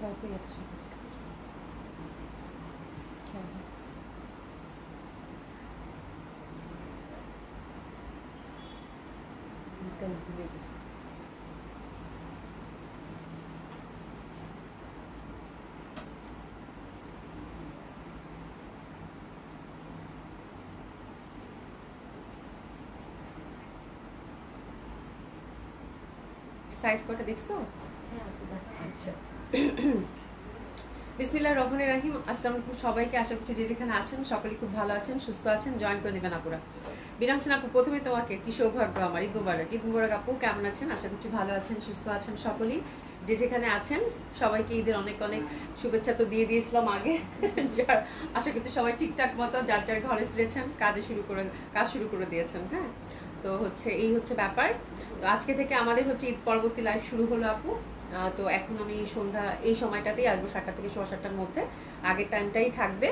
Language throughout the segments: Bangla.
কাউকে এটা সাপোজ ভুলে গেছি। সাইজ কটা দেখছো? আচ্ছা। বিসমিল্লাহির রহমানির রহিম। আসসালামু আলাইকুম সবাইকে, আশা করছি যে যেখানে আছেন সকলেই খুব ভালো আছেন, সুস্থ আছেন। জয়েন করে নেবেন আপুরা। বিনাম সিন আপু, প্রথমে তোমাকে কি সৌভাগ্য আমার, ঈদ মুবারক। ঈদ মুবারক আপু, কেমন আছেন? আশা করছি ভালো আছেন, সুস্থ আছেন সকলেই। যে যেখানে আছেন সবাইকে ঈদের অনেক অনেক শুভেচ্ছা তো দিয়ে দিয়েছিলাম আগে। যার আশা করছি সবাই ঠিকঠাক মতো যার যার ঘরে ফিরেছেন, কাজ শুরু করে দিয়েছেন। হ্যাঁ, তো হচ্ছে এই হচ্ছে ব্যাপার। তো আজকে থেকে আমাদের হচ্ছে ঈদ পরবর্তী লাইভ শুরু হলো আপু। তো এখন আমি সন্ধ্যা এই সময়টাতেই আসবো, 7টা থেকে 7:15টার মধ্যে। আগের টাইমটাই থাকবে।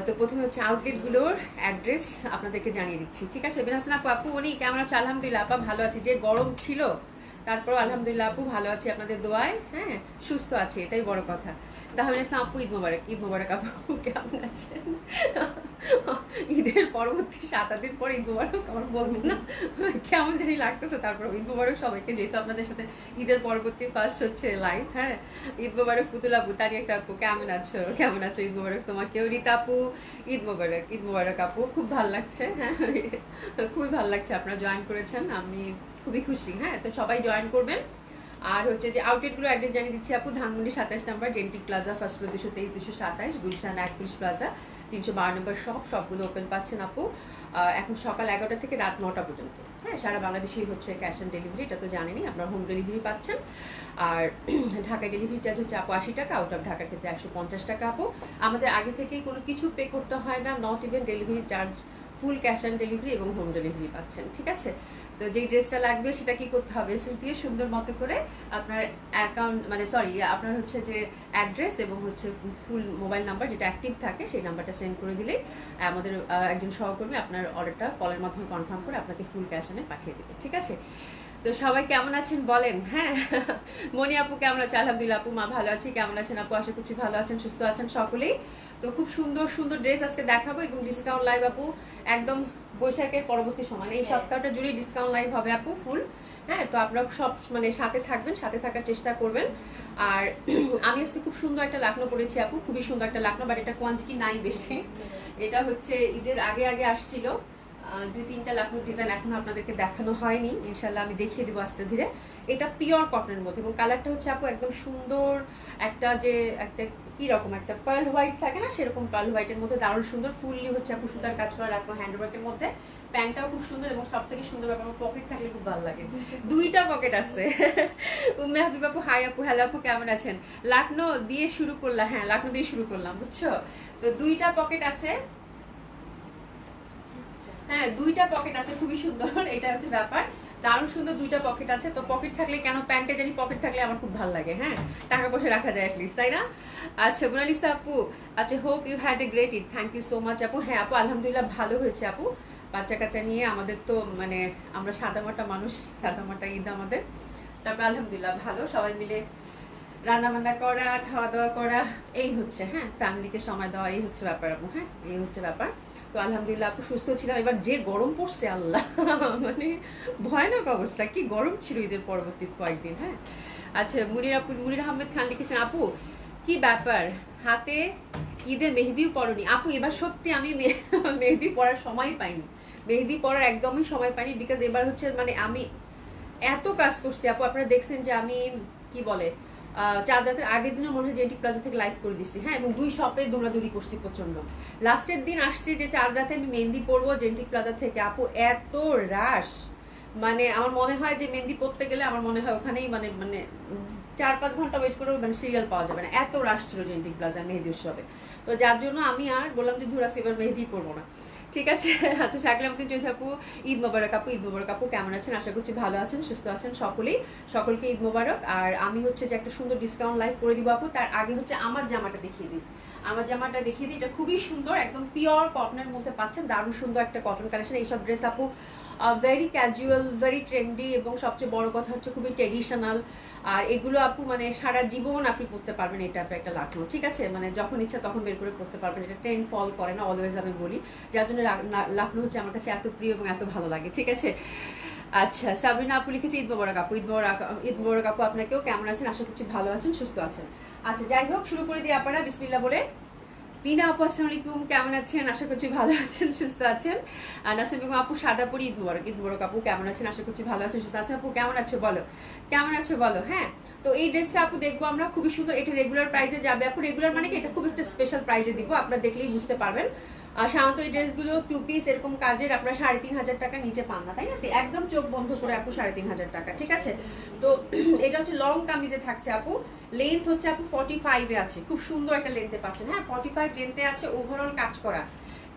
তো প্রথমে হচ্ছে আউটলেটগুলোর অ্যাড্রেস আপনাদেরকে জানিয়ে দিচ্ছি, ঠিক আছে? বিনাসিন আপু, আপু উনি কেমন আছে? আলহামদুলিল্লাহ আপা ভালো আছি। যে গরম ছিল তারপর আলহামদুলিল্লাহ আপু ভালো আছি আপনাদের দোয়ায়। হ্যাঁ, সুস্থ আছি, এটাই বড় কথা। তাহলে আপু ঈদ মোবারক। ঈদ মোবারক আপু, কেমন আছেন? ঈদের পরবর্তী 7 দিন পর ঈদ মোবারক আমার বলবো না, কেমন জানি লাগতেছে। তারপর ঈদ মোবারক সবাইকে, যেহেতু আপনাদের সাথে ঈদের পরবর্তী ফার্স্ট হচ্ছে লাইভ। হ্যাঁ, ঈদ মোবারক পুতুল আপু, তারিয়া আপু কেমন আছো? কেমন আছো? ঈদ মোবারক তোমাকেও। রীতা আপু ঈদ মোবারক। ঈদ মোবারক আপু, খুব ভালো লাগছে। হ্যাঁ, খুবই ভালো লাগছে আপনারা জয়েন করেছেন, আমি খুবই খুশি। হ্যাঁ, তো সবাই জয়েন করবেন। আর হচ্ছে যে আউটলেটগুলো অ্যাড্রেস জানিয়ে দিচ্ছি আপু। ধানমন্ডি 27 নম্বর Genetic Plaza, first floor 223 227, Gulshan 1 plaza 312 নম্বর সবগুলো ওপেন পাচ্ছেন আপু। এখন সকাল 11টা থেকে রাত 9টা পর্যন্ত। হ্যাঁ, সারা বাংলাদেশেই হচ্ছে ক্যাশ অন ডেলিভারি, এটা তো জানেনই। আপনারা হোম ডেলিভারি পাচ্ছেন। আর ঢাকায় ডেলিভারি চার্জ হচ্ছে আপু 80 টাকা, আউট অফ ঢাকার ক্ষেত্রে 150 টাকা আপু। আমাদের আগে থেকেই কোনো কিছু পে করতে হয় না, not even delivery charge, full cash on delivery এবং হোম ডেলিভারি পাচ্ছেন, ঠিক আছে? তো যেই ড্রেসটা লাগবে সেটা কি করতে হবে, এসএস দিয়ে সুন্দর মতো করে আপনার অ্যাকাউন্ট আপনার হচ্ছে যে অ্যাড্রেস এবং হচ্ছে ফুল মোবাইল নাম্বার যেটা অ্যাক্টিভ থাকে সেই নাম্বারটা সেন্ড করে দিলেই আমাদের একজন সহকর্মী আপনার অর্ডারটা কলের মাধ্যমে কনফার্ম করে আপনাকে ফুল ক্যাশ এনে পাঠিয়ে দেবে, ঠিক আছে? তো সবাই কেমন আছেন বলেন? হ্যাঁ, মনি আপু কেমন আছে? আলহামদুলিল্লাহ আপু, মা ভালো আছি। কেমন আছেন আপু? আশা করছি ভালো আছেন, সুস্থ আছেন সকলেই। তো খুব সুন্দর সুন্দর ড্রেস আজকে দেখাবো এবং ডিসকাউন্ট লাইভ আপু, একদম বৈশাখের পরবর্তী সময়, এই সপ্তাহটা জুড়ে ডিসকাউন্ট লাইভ হবে আপু, ফুল। হ্যাঁ, তো আপনারা সব সাথে থাকবেন, সাথে থাকার চেষ্টা করবেন। আর আমি আজকে খুব সুন্দর একটা লাকনো পরেছি আপু, খুবই সুন্দর একটা লাকনো, বাট এটা কোয়ান্টিটি নাই বেশি। এটা হচ্ছে ঈদের আগে আগে আসছিল, 2-3টা লাকনোর ডিজাইন এখনো আপনাদেরকে দেখানো হয়নি, ইনশাল্লাহ আমি দেখিয়ে দিব আস্তে ধীরে। এটা পিওর কটনের মধ্যে এবং কালারটা হচ্ছে আপু একদম সুন্দর একটা, যে একটা কি রকম একটা পার্ল হোয়াইট থাকে না, সেরকম পার্ল হোয়াইটের মধ্যে দারুণ সুন্দর, ফুললি হচ্ছে আপু সুতার কাজ করা লাকনো, হ্যান্ডওয়ার্কের মধ্যে। প্যান্টটাও খুব সুন্দর এবং সব থেকে সুন্দর ব্যাপার, পকেট থাকলে খুব ভালো লাগে। 2টা পকেট আছে। উম্মে হাবিব আপু হাই আপু, হ্যালো আপু কেমন আছেন? লাকনো দিয়ে শুরু করলাম, হ্যাঁ লাকনো দিয়ে শুরু করলাম, বুঝছো? তো 2টা পকেট আছে। হ্যাঁ, 2টা পকেট আছে, খুবই সুন্দর। এটা হচ্ছে ব্যাপার, দারুণ সুন্দর 2টা পকেট আছে। তো পকেট থাকলে, কেন প্যান্টে জানি পকেট থাকলে আমার খুব ভালো লাগে। হ্যাঁ, টাকা পয়সা রাখা যায় অ্যাটলিস্ট, তাই না? আচ্ছা মোনালিসা আপু, আচ্ছা hope you had a great Eid. Thank you so much আপু। হ্যাঁ আপু, আলহামদুলিল্লাহ ভালো হয়েছে আপু। বাচ্চা কাচ্চা নিয়ে আমাদের তো মানে আমরা সাদামাটা মানুষ, সাদামাটা ঈদ আমাদের। তারপর আলহামদুলিল্লাহ ভালো, সবাই মিলে রান্না বান্না করা, খাওয়া দাওয়া করা, এই হচ্ছে। হ্যাঁ, ফ্যামিলিকে সময় দেওয়া, এই হচ্ছে ব্যাপার আপু। হ্যাঁ, এই হচ্ছে ব্যাপার। তো আলহামদুলিল্লাহ আপু সুস্থ ছিলাম। এবার যে গরম পড়ছে আল্লাহ, মানে ভয়ানক অবস্থা, কি গরম ছিল ঈদের পরবর্তী কয়েকদিন। হ্যাঁ, আচ্ছা মুনির আহমেদ খান লিখেছেন আপু কি ব্যাপার, হাতে ঈদের মেহেদিও পরনি আপু? এবার সত্যি আমি মেহেদি পরার সময় পাইনি, মেহেদি পরার একদমই সময় পাইনি, বিকজ এবার হচ্ছে মানে আমি এত কাজ করছি আপু। আপনারা দেখছেন যে আমি কি বলে চাঁদ রাতের আগের দিনও মনে হয় জেন্টিক প্লাজা থেকে লাইভ করে দিচ্ছি। হ্যাঁ, এবং 2 শপে দৌড়াদৌড়ি করছি প্রচন্ড। লাস্টের দিন আসছি যে চাঁদ রাতে আমি মেহেন্দি পরবো জেন্টিক প্লাজা থেকে, আপু এত রাশ, মানে আমার মনে হয় যে মেহেন্দি পরতে গেলে আমার মনে হয় ওখানেই মানে মানে 4-5 ঘন্টা ওয়েট করে মানে সিরিয়াল পাওয়া যাবে না, এত রাশ ছিল জেন্টিক প্লাজা মেহেদি উৎসবে। তো যার জন্য আমি আর বললাম যে ধুর আজকে এবার মেহেদি পরবো না, ঠিক আছে? আচ্ছা শাকিলামুদ্দিন চৌধুরী আপু ঈদ মোবারক আপু। ঈদ মোবারক আপু, কেমন আছেন? আশা করছি ভালো আছেন, সুস্থ আছেন সকলেই। সকলকে ঈদ মোবারক। আর আমি হচ্ছে যে একটা সুন্দর ডিসকাউন্ট লাইভ করে দিব আপু, তার আগে হচ্ছে আমার জামাটা দেখিয়ে দিই। আমার জামাটা দেখিয়ে দিই, এটা খুবই সুন্দর, একদম পিওর কটনের মধ্যে পাচ্ছেন, দারুণ সুন্দর একটা কটন কালেকশন। এইসব ড্রেস আপু ভেরি ক্যাজুয়াল, ভেরি ট্রেন্ডি, এবং সবচেয়ে বড় কথা হচ্ছে খুবই ট্রেডিশনাল। আর এগুলো আপু মানে সারা জীবন আপনি পরতে পারবেন, এটা আপনি একটা লাখনো, ঠিক আছে, মানে যখন ইচ্ছা তখন বের করে পরতে পারবেন, এটা ট্রেন্ড ফল করে না অলওয়েজ, আমি বলি, যার জন্য লাখনো হচ্ছে আমার কাছে এত প্রিয় এবং এত ভালো লাগে, ঠিক আছে। আচ্ছা, সাবরিনা আপু লিখেছে ঈদ মোবারক আপু, ঈদ মোবারক আপু আপনাকেও, কেমন আছেন, আশা করছি ভালো আছেন, সুস্থ আছেন। আচ্ছা যাই হোক, শুরু করে দিই আপনারা বিসমিল্লাহ বলে। টিনা আপু আসসালামু আলাইকুম, কেমন আছেন, আশা করছি ভালো আছেন, সুস্থ আছেন। আর নাসিম বেগম আপু সাদাপুরি ঈদ মোবারক আপু, কেমন আছেন, আশা করছি ভালো আছেন, সুস্থ আছেন। আপু কেমন আছো বলো, কেমন আছো বলো। হ্যাঁ, তো এই ড্রেসটা আপু দেখবো আমরা, খুবই সুন্দর, এটা রেগুলার প্রাইসে যাবে আপু, রেগুলার মানে কি এটা খুব একটা স্পেশাল প্রাইসে দিব, আপনারা দেখলেই বুঝতে পারবেন। সাধারণত এই ড্রেসগুলো 2 পিস এরকম কাজের আপনারা 3,500 টাকা নিচে পান না, তাই না, একদম চোখ বন্ধ করে আপু 3,500 টাকা, ঠিক আছে। তো এটা হচ্ছে লং কামিজে থাকছে আপু, লেন্থ হচ্ছে আপু 45 এ আছে, খুব সুন্দর একটা লেন্থে পাচ্ছেন। হ্যাঁ, 45 লেন্থে আছে, ওভারঅল কাজ করা,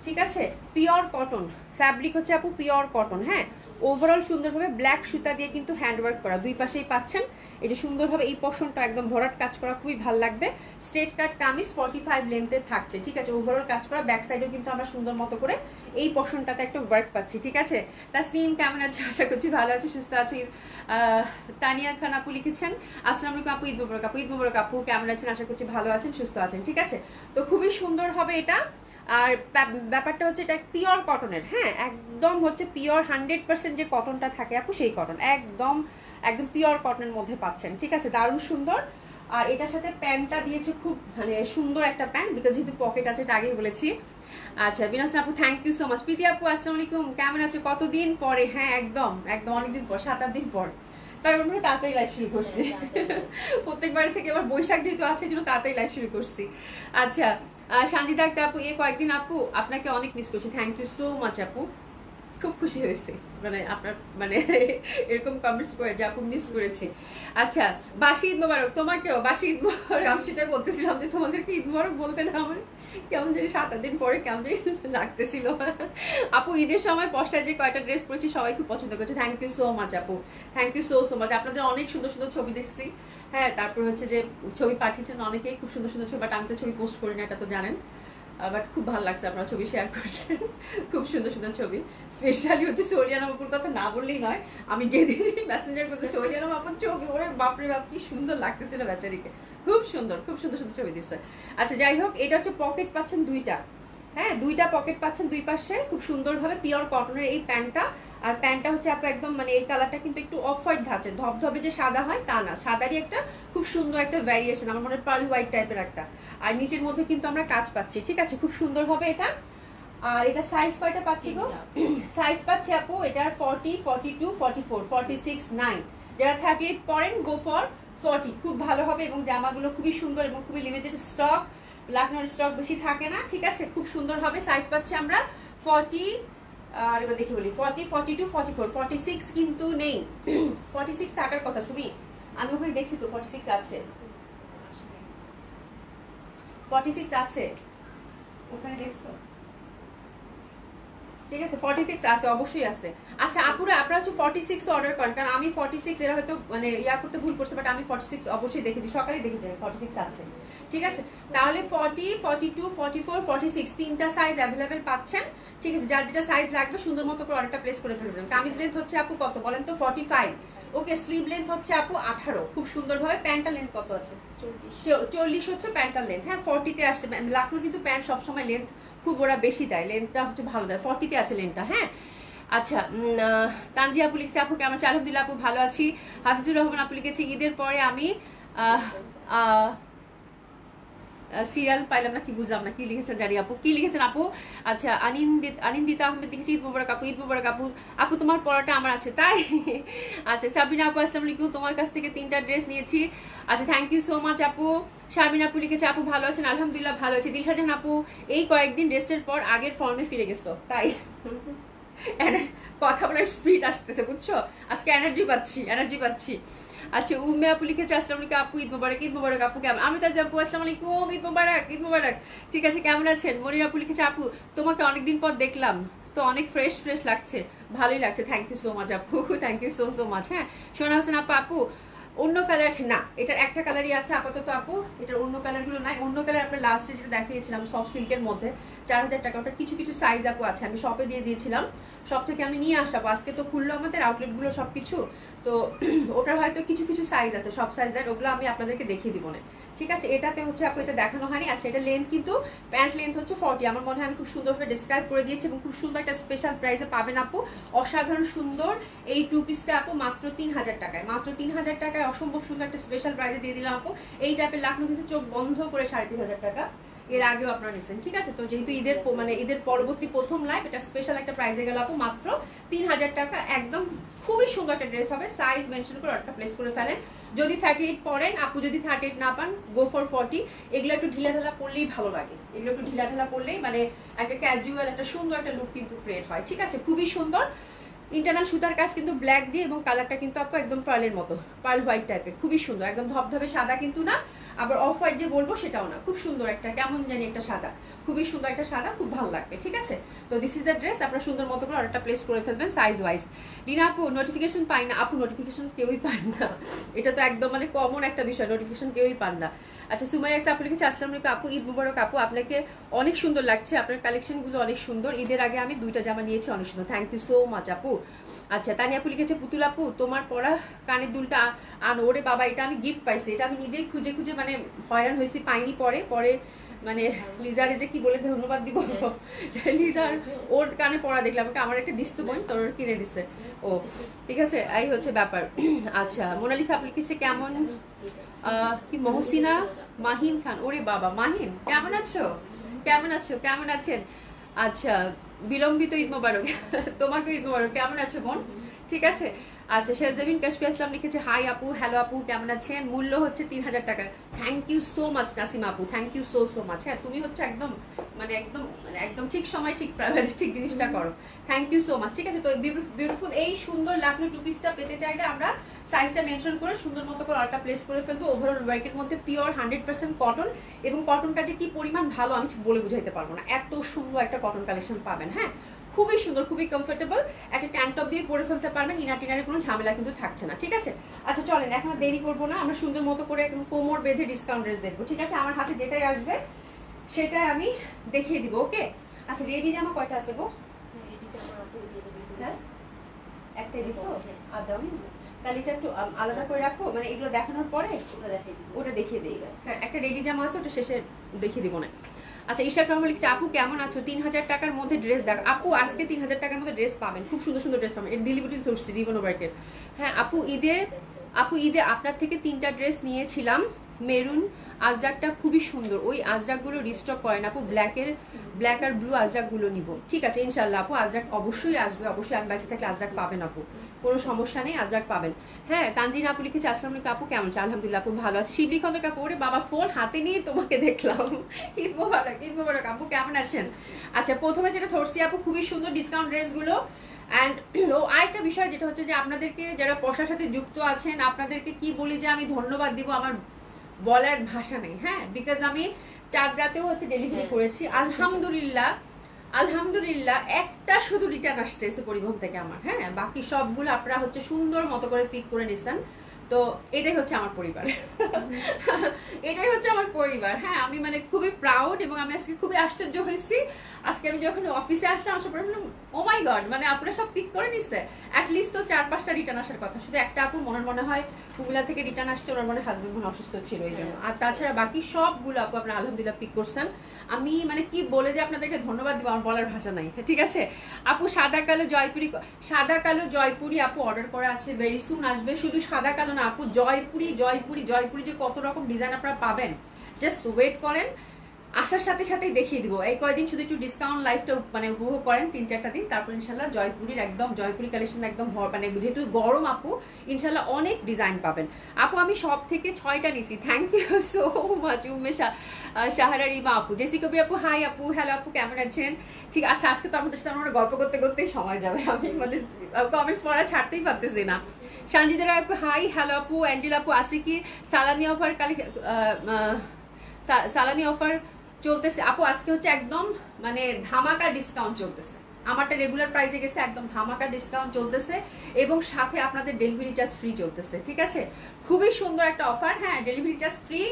ঠিক আছে, পিওর কটন ফ্যাব্রিক হচ্ছে আপু, পিওর কটন। হ্যাঁ, ওভারঅল সুন্দরভাবে ব্ল্যাক সুতা দিয়ে কিন্তু হ্যান্ডওয়ার্ক করা, দুই পাশেই পাচ্ছেন। এই যে সুন্দরভাবে এই পোর্শনটা একদম ভরাট কাজ করা, খুবই ভালো লাগবে। স্ট্রেট কাট কামিজ 45 লেন্থে থাকছে, ঠিক আছে, ওভারঅল কাজ করা, ব্যাক সাইডেও কিন্তু আমরা সুন্দর মতো করে এই পোর্শনটাতে একটা ওয়ার্ক পাচ্ছি, ঠিক আছে। তাসনিম কেমন আছে, আশা করছি ভালো আছে, সুস্থ আছি। তানিয়া খান আপু লিখেছেন আসসালামু আলাইকুম আপু, ঈদ মোবারক আপু, ঈদ মোবারক আপু, কেমন আছেন, আশা করছি ভালো আছেন, সুস্থ আছেন, ঠিক আছে। তো খুবই সুন্দর হবে এটা। আর ব্যাপারটা হচ্ছে এটা পিওর কটনের, হ্যাঁ, একদম হচ্ছে পিওর 100% যে কটনটা থাকে আপু, সেই কটন একদম একদম পিওর কটনের মধ্যে পাচ্ছেন, ঠিক আছে, দারুণ সুন্দর। আর এটার সাথে প্যান্টটা দিয়েছে খুব মানে সুন্দর একটা প্যান্ট, বিকজ যেহেতু পকেট আছে, এটা আগেই বলেছি। আচ্ছা বিনাস আপু থ্যাংক ইউ সো মাচ। প্রীতি আপু আসসালামু আলাইকুম, কেমন আছো, কতদিন পরে, হ্যাঁ একদম একদম অনেকদিন পর, 7-8 দিন পর, তাই আমরা তাড়াতাড়ি লাইভ শুরু করছি প্রত্যেকবার থেকে এবার বৈশাখ যেহেতু আছে, জন্য তাড়াতাড়ি লাইভ শুরু করছি। আচ্ছা শান্তি থাকতে আপু, কয়েকদিন আপু আপনাকে অনেক মিস করছি, থ্যাংক ইউ সো মাচ আপু, খুব খুশি হয়েছে মানে আপনার মানে এরকম কমেন্টস করে যে আপু মিস করেছি। আচ্ছা বাসি ঈদ মোবারক তোমাকেও, বাসি ঈদ মোবারক, আমি সেটা বলতেছিলাম যে তোমাদেরকে ঈদ মোবারক বলতে না আমার কেমন জানি 7-8 দিন পরে কেমন জানি লাগতেছিল। আপু ঈদের সময় পশায় যে কয়টা ড্রেস পরেছি সবাই খুব পছন্দ করছে, থ্যাংক ইউ সো মাচ আপু, থ্যাংক ইউ সো মাচ। আপনাদের অনেক সুন্দর সুন্দর ছবি দেখছি, হ্যাঁ, তারপর হচ্ছে যে ছবি পাঠিয়েছেন অনেকেই, খুব সুন্দর সুন্দর ছবি, বাট আমি তো ছবি পোস্ট করি না, এটা তো জানেন, বাট খুব ভালো লাগছে আপনারা ছবি শেয়ার করছেন, খুব সুন্দর সুন্দর ছবি। স্পেশালি হচ্ছে সোরিয়ানা আপুর কথা না বললেই নয়, আমি যেদিন মেসেঞ্জার করছি সোরিয়ানা আপুর ছবি, ওরে বাপরে বাপ কি সুন্দর লাগতেছিল বেচারিকে, খুব সুন্দর খুব সুন্দর সুন্দর ছবি দিচ্ছে। আচ্ছা যাই হোক, এটা হচ্ছে পকেট পাচ্ছেন দুইটা, হ্যাঁ দুইটা পকেট পাচ্ছেন দুই পাশে, খুব সুন্দরভাবে পিওর কটনের এই প্যান্টটা। আর প্যান্টটা হচ্ছে আপু একদম মানে এই কালারটা কিন্তু একটু অফ হোয়াইট ধাঁচে, ধবধবে যে সাদা হয় তা না, সাদারই একটা খুব সুন্দর একটা ভ্যারিয়েশন, আমার মনে হয় পার্ল হোয়াইট টাইপের একটা। আর নিচের মধ্যে কিন্তু আমরা কাজ পাচ্ছি, ঠিক আছে, খুব সুন্দর হবে এটা। আর এটা সাইজ কয়টা পাচ্ছি গো, সাইজ পাচ্ছি আপু এটার 40, 42, 44, 46, 9, যারা 38 পরেন গো ফর 40, খুব ভালো হবে। এবং জামাগুলো খুবই সুন্দর এবং খুবই লিমিটেড স্টক, লাখনোর স্টক বেশি থাকে না, ঠিক আছে, খুব সুন্দর হবে। সাইজ পাচ্ছি আমরা 40, আর এবার দেখি বলি 40, 42, 44, 46 কিন্তু নেই, 46 থাকার কথা সুমি, আমি ওখানে দেখছি তো 46 আছে, 46 আছে ওখানে দেখছো, ঠিক আছে 46 আছে, অবশ্যই আছে। আচ্ছা আপুরা আপনারা হচ্ছে 46 অর্ডার করেন, কারণ আমি 46 এরা হয়তো মানে ইয়া করতে ভুল করছে, বাট আমি 46 অবশ্যই দেখেছি, সকালে দেখেছি 46 আছে, ঠিক আছে। তাহলে 40, 42, 44, 46 তিনটা সাইজ অ্যাভেলেবেল পাচ্ছেন, ঠিক আছে, যার যেটা সাইজ লাগবে সুন্দর মতো করে অর্ডারটা প্লেস করে ফেলবেন। কামিজ লেন্থ হচ্ছে আপু কত বলেন তো, 45, ওকে, স্লিভ লেন্থ হচ্ছে আপু 18, খুব সুন্দরভাবে। প্যান্টার লেন্থ কত আছে, 40 হচ্ছে প্যান্টার লেন্থ, হ্যাঁ 40 তে আসছে। লাখনোর কিন্তু প্যান্ট সবসময় লেন্থ খুব ওরা বেশি দেয়, লেন্থটা হচ্ছে ভালো দেয়, 40 তে আছে লেন্থটা, হ্যাঁ। আচ্ছা তানজি আপু লিখছে আপু কেমন আছি, আলহামদুলিল্লাহ আপু ভালো আছি। হাফিজুর রহমান আপু লিখেছে ঈদের পরে আমি সিরিয়াল পাইলাম না, কি বুঝলাম না কি লিখেছেন জানি আপু, কি লিখেছেন আপু। আচ্ছা আনিন্দিতা আহমেদ লিখেছি ঈদ মোবারক আপু, ঈদ মোবারক আপু, আপু তোমার পড়াটা আমার আছে তাই। আচ্ছা সাবিনা আপু আসসালামু আলাইকুম, তোমার কাছ থেকে 3টা ড্রেস নিয়েছি, আচ্ছা থ্যাংক ইউ সো মাচ আপু। শারমিন আপু লিখেছে আপু ভালো আছেন, আলহামদুলিল্লাহ ভালো আছি। দিলশাজান আপু এই কয়েকদিন রেস্টের পর আগের ফর্মে ফিরে গেছো তাই কথা বলার স্পিড আসতেছে বুঝছো, আজকে এনার্জি পাচ্ছি এনার্জি পাচ্ছি। আচ্ছা উম্মে আপু লিখেছে আসসালামু আলাইকুম আপু, ঈদ মোবারক, ঈদ মোবারক আপু কেমন, আমি তাজ আপু আসসালামু আলাইকুম, ঈদ মোবারক, ঈদ মোবারক, ঠিক আছে, কেমন আছেন। মনির আপু লিখেছে আপু তোমাকে অনেকদিন পর দেখলাম তো অনেক ফ্রেশ ফ্রেশ লাগছে, ভালোই লাগছে, থ্যাংক ইউ সো মাচ আপু, থ্যাংক ইউ সো মাচ। হ্যাঁ সোনা হোসেন আপু, আপু অন্য কালার আছে না, এটার একটা কালারই আছে আপাতত আপু, এটার অন্য কালারগুলো নাই। অন্য কালার আপনার লাস্টে যেটা দেখিয়েছিলাম সফট সিল্কের মধ্যে 4000 টাকা, ওটা কিছু কিছু সাইজ আপু আছে, আমি শপে দিয়ে দিয়েছিলাম, সব থেকে আমি নিয়ে আসাবো, আজকে তো খুললো আমাদের আউটলেটগুলো সব কিছু, তো ওটার হয়তো কিছু কিছু সাইজ আছে, সব সাইজের ওগুলো আমি আপনাদেরকে দেখিয়ে দিব না, ঠিক আছে। এটাতে হচ্ছে আপু এটা দেখানো হয়নি। আচ্ছা, এটা লেন্থ কিন্তু প্যান্ট লেন্থ হচ্ছে 40, আমার মনে হয় আমি খুব সুন্দরভাবে ডিসক্রাইব করে দিয়েছি এবং খুব সুন্দর একটা স্পেশাল প্রাইসে পাবেন আপু, অসাধারণ সুন্দর এই 2 পিসটা আপু মাত্র 3000 টাকায়, মাত্র 3000 টাকায় অসম্ভব সুন্দর একটা স্পেশাল প্রাইসে দিয়ে দিলাম আপু। এই টাইপের লাখনো কিন্তু চোখ বন্ধ করে 3500 টাকা, এর আগেও আপনারা নিছেন, ঠিক আছে। তো যেহেতু ঈদের মানে ঈদের পরবর্তী প্রথম লাইভ, এটা স্পেশাল একটা প্রাইসে গেল আপু মাত্র 3000 টাকা, একদম খুবই সুন্দর একটা ড্রেস হবে। সাইজ মেনশন করে অর্ডারটা প্লেস করে ফেলেন। যদি 38 পরেন আপু, যদি 38 না পান গো ফর 40। এগুলো একটু ঢিলা ঢালা পরলেই ভালো লাগে, এগুলো একটু ঢিলা ঢালা পরলেই মানে একটা ক্যাজুয়াল একটা সুন্দর একটা লুক কিন্তু ক্রিয়েট হয়, ঠিক আছে। খুবই সুন্দর ইন্টারনাল সুতার কাজ কিন্তু ব্ল্যাক দিয়ে, এবং কালারটা কিন্তু আপু একদম পার্লের মতো, পার্ল হোয়াইট টাইপের, খুবই সুন্দর, একদম ধবধবে সাদা কিন্তু না, আবার অফ হোয়াইট যে বলবো সেটাও না, খুব সুন্দর একটা কেমন জানি একটা সাদা, খুবই সুন্দর একটা সাদা, খুব ভালো লাগবে, ঠিক আছে। তো দিস ইজ দ্য ড্রেস, আপনারা সুন্দর মতো করে অর্ডারটা প্লেস করে ফেলবেন সাইজ ওয়াইজ। লিনা আপু নোটিফিকেশন পাই না, আপু নোটিফিকেশন কেউই পান না, এটা তো একদম মানে কমন একটা বিষয়, নোটিফিকেশন কেউই পান না। আচ্ছা, সুমাইয়া একটা আপু লিখেছে আসসালামু আলাইকুম আপু, ঈদ মুবারক আপু, আপনাকে অনেক সুন্দর লাগছে, আপনার কালেকশনগুলো অনেক সুন্দর, ঈদের আগে আমি 2টা জামা নিয়েছি, অনেক সুন্দর, থ্যাংক ইউ সো মাচ আপু। আচ্ছা, তানিয়া আপু লিখেছে পুতুল আপু তোমার পরা কানের দুলটা আনো, ওরে বাবা এটা আমি গিফট পাইছি, এটা আমি নিজেই খুঁজে খুঁজে মানে হয়রান হয়েছি, পাইনি, পরে পরে মানে লিজারে যে কি বলে ধন্যবাদ দিব, লিজার ওর কানে পড়া দেখলাম, আমাকে আমার একটা দিস তো বোন, তোর কিনে দিছে ও, ঠিক আছে, এই হচ্ছে ব্যাপার। আচ্ছা, মোনালিসা আপু লিখেছে কেমন কি মহসিনা মাহিন খান, ওরে বাবা মাহিন কেমন আছো, কেমন আছো, কেমন আছেন। আচ্ছা, বিলম্বিত ঈদ মোবারক, তোমাকে ঈদ মোবারক, কেমন আছো বোন, ঠিক আছে। আচ্ছা, শেহজাবিন কাশফি আসলাম লিখেছে হাই আপু, হ্যালো আপু, কেমন আছেন, মূল্য হচ্ছে 3000 টাকা, thank you so much Nasima আপু, thank you so so much. হ্যাঁ, তুমি হচ্ছে একদম একদম ঠিক সময় ঠিক ঠিক জিনিসটা করো, থ্যাংক ইউ সো মাচ, ঠিক আছে। তো বিউটিফুল এই সুন্দর লাখনো 2 পিসটা পেতে চাইলে আমরা সাইজটা মেনশন করে সুন্দর মতো করে অর্ডার প্লেস করে ফেলবো। ওভারঅল ওয়ার্কের মধ্যে পিওর 100% কটন, এবং কটনটা যে কি পরিমাণ ভালো আমি ঠিক বলে বুঝাইতে পারবো না, এত সুন্দর একটা কটন কালেকশন পাবেন। হ্যাঁ, খুবই সুন্দর, খুবই কমফোর্টেবল, একটা ট্যান টপ দিয়ে পরে ফেলতে পারবেন, ইনার টিনারের কোনো ঝামেলা কিন্তু থাকছে না, ঠিক আছে। আচ্ছা চলেন, এখন দেরি করবো না, আমরা সুন্দর মতো করে একদম কোমর বেঁধে ডিসকাউন্ট ড্রেস দেখবো, ঠিক আছে। আমার হাতে যেটাই আসবে সেটাই আমি দেখিয়ে দিব, ওকে। আচ্ছা, রেডি জামা কয়টা আছে গো, একটাই দিছো, আর দামি, তাহলে এটা একটু আলাদা করে রাখো, মানে এগুলো দেখানোর পরে ওটা দেখিয়ে দিই, হ্যাঁ একটা রেডি জামা আছে, ওটা শেষে দেখিয়ে দিব না। আচ্ছা, ঈশাক রহমান লিখছে আপু কেমন আছো, 3000 টাকার মধ্যে ড্রেস দেখ আপু, আজকে 3000 টাকার মধ্যে ড্রেস পাবেন, খুব সুন্দর সুন্দর ড্রেস পাবেন, এর দিলিবিটি ধরছি রিবন ওয়ার্কের। হ্যাঁ আপু, ঈদে আপনার থেকে 3টা ড্রেস নিয়েছিলাম, মেরুন আজরাকটা খুবই সুন্দর, ওই আজরাকগুলো রিস্টক করেন আপু, ব্ল্যাক আর ব্লু আজরাকগুলো নিব, ঠিক আছে ইনশাল্লাহ আপু, আজরাক অবশ্যই আসবে, অবশ্যই আমি বেঁচে থাকলে আজরাক পাবেন আপু, কোনো সমস্যা নেই, আজরাক পাবেন। হ্যাঁ, তানজিন আপু লিখেছে আসসালামু আলাইকুম আপু, কেমন আছে, আলহামদুলিল্লাহ আপু ভালো আছে। শিবলি খন্দর আপু, ওরে বাবা ফোন হাতে নিয়ে তোমাকে দেখলাম, ঈদ মোবারক, ঈদ মোবারক আপু, কেমন আছেন। আচ্ছা, প্রথমে যেটা ধরছি আপু, খুবই সুন্দর ডিসকাউন্ট ড্রেসগুলো। অ্যান্ড আরেকটা বিষয় যেটা হচ্ছে যে আপনাদেরকে যারা পশার সাথে যুক্ত আছেন, আপনাদেরকে কি বলি যে আমি ধন্যবাদ দিব, আমার বলার ভাষা নেই। হ্যাঁ, বিকজ আমি চাঁদরাতেও হচ্ছে ডেলিভারি করেছি, আলহামদুলিল্লাহ আলহামদুলিল্লাহ, একটা শুধু রিটার্ন আসছে এসে পরিবহন থেকে আমার, হ্যাঁ বাকি সবগুলো আপনারা হচ্ছে সুন্দর মতো করে পিক করে নিছেন। তো এটাই হচ্ছে আমার পরিবার, এটাই হচ্ছে আমার পরিবার। হ্যাঁ, আমি মানে খুবই প্রাউড, এবং আমি আজকে খুবই আশ্চর্য হয়েছি। আজকে আমি যখন অফিসে আসলাম, আসার পরে ও মাই গড, মানে আপনারা সব পিক করে নিচ্ছে, অ্যাটলিস্ট তো 4-5টা রিটার্ন আসার কথা, শুধু একটা আপুর মনে হয় কুমিল্লা থেকে রিটার্ন আসছে, ওনার মনে হাজবেন্ড মনে অসুস্থ ছিল এই জন্য, আর তাছাড়া বাকি সবগুলো আপু আপনারা আলহামদুলিল্লাহ পিক করছেন। আমি মানে কি বলে যে আপনাদেরকে ধন্যবাদ দিব, আমার বলার ভাষা নাই, ঠিক আছে। আপু সাদা কালো জয়পুরি আপু অর্ডার করা আছে, ভেরি সুন আসবে। শুধু সাদা কালো না আপু, জয়পুরি যে কত রকম ডিজাইন আপনারা পাবেন, জাস্ট ওয়েট করেন, আসার সাথে সাথেই দেখিয়ে দিব। এই কয়দিন শুধু একটু ডিসকাউন্ট লাইফটা মানে উপভোগ করেন, 3-4টা দিন, তারপর ইনশাল্লাহ জয়পুরি কালেকশন একদম মানে যেহেতু গরম আপু, ইনশাল্লাহ অনেক ডিজাইন পাবেন আপু। আমি সব থেকে 6টা নিছি, thank you so much Umesha Sahara Rima আপু, জেসি কবির আপু হাই আপু, হ্যালো আপু কেমন আছেন। ঠিক আছে, আজকে তো আমাদের সাথে আমরা গল্প করতে করতেই সময় যাবে, আমি মানে কমেন্টস পড়া ছাড়তেই পারতেছি না। সঞ্জিদা রায় আপু হাই, হ্যালো আপু। অ্যাঞ্জেলা আপু আসি কি সালামি অফার চলতেছে আপু, আজকে হচ্ছে একদম মানে ধামাকা ডিসকাউন্ট চলতেছে, আমারটা রেগুলার প্রাইসে গেছে, একদম ধামাকা ডিসকাউন্ট চলতেছে এবং সাথে আপনাদের ডেলিভারি চার্জ ফ্রি চলতেছে, ঠিক আছে? খুবই সুন্দর একটা অফার, হ্যাঁ, ডেলিভারি চার্জ ফ্রি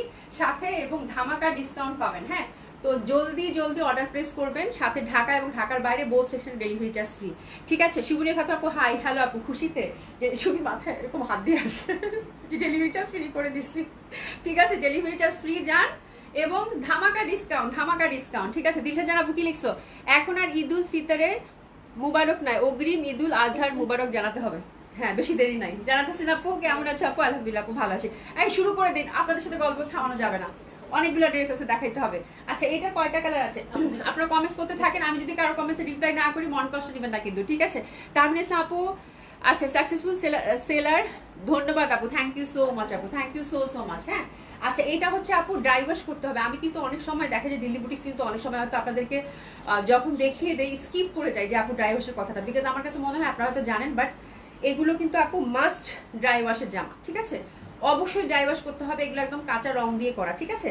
সাথে এবং ধামাকা ডিসকাউন্ট পাবেন, হ্যাঁ। তো জলদি জলদি অর্ডার প্লেস করবেন, সাথে ঢাকা এবং ঢাকার বাইরে both section delivery charge free, ঠিক আছে? শুভনীয় খাতু আপু হাই, হ্যালো আপু, খুশিতে শুভি মাথায় এরকম হাত দিয়ে আসছে যে ডেলিভারি চার্জ ফ্রি করে দিচ্ছি, ঠিক আছে? ডেলিভারি চার্জ ফ্রি যান এবং ধামাকা ডিসকাউন্ট, ধামাকা ডিসকাউন্ট, ঠিক আছে? দিশা জান আপু কি লিখছো? এখন আর ঈদ উল ফিতরের মুবারক নাই, অগ্রিম ঈদ উল আজহার মুবারক জানাতে হবে। হ্যাঁ, বেশি দেরি নাই। জানাতেছেন আপু, কেমন আছে আপু? আলহামদুলিল্লাহ আপু ভালো আছে। এই শুরু করে দিন, আপনাদের সাথে গল্প থামানো যাবে না, অনেকগুলো ড্রেস আছে, দেখাইতে হবে। আচ্ছা, এটা কয়টা কালার আছে আপনারা কমেন্টস করতে থাকেন, আমি যদি কারো কমেন্টসে রিপ্লাই না করি মন কষ্ট দিবেন না কিন্তু, ঠিক আছে? তাহমিন ইসলাম আপু, আচ্ছা, সাকসেসফুল সেলার, ধন্যবাদ আপু, থ্যাংক ইউ সো মাচ আপু, থ্যাংক ইউ সো মাচ। হ্যাঁ, আচ্ছা, এটা হচ্ছে আপু ড্রাই ওয়াশ করতে হবে। আমি কিন্তু অনেক সময় দেখা যায় দিল্লি বুটিক্স কিন্তু অনেক সময় হয়তো আপনাদেরকে যখন দেখিয়ে দেই স্কিপ করে যায় যে আপু ড্রাই ওয়াশের কথাটা, বিকজ আমার কাছে মনে হয় আপনারা হয়তো জানেন, বাট এগুলো কিন্তু আপু মাস্ট ড্রাই ওয়াশের জামা, ঠিক আছে? অবশ্যই ড্রাই ওয়াশ করতে হবে, এগুলো একদম কাঁচা রং দিয়ে করা, ঠিক আছে?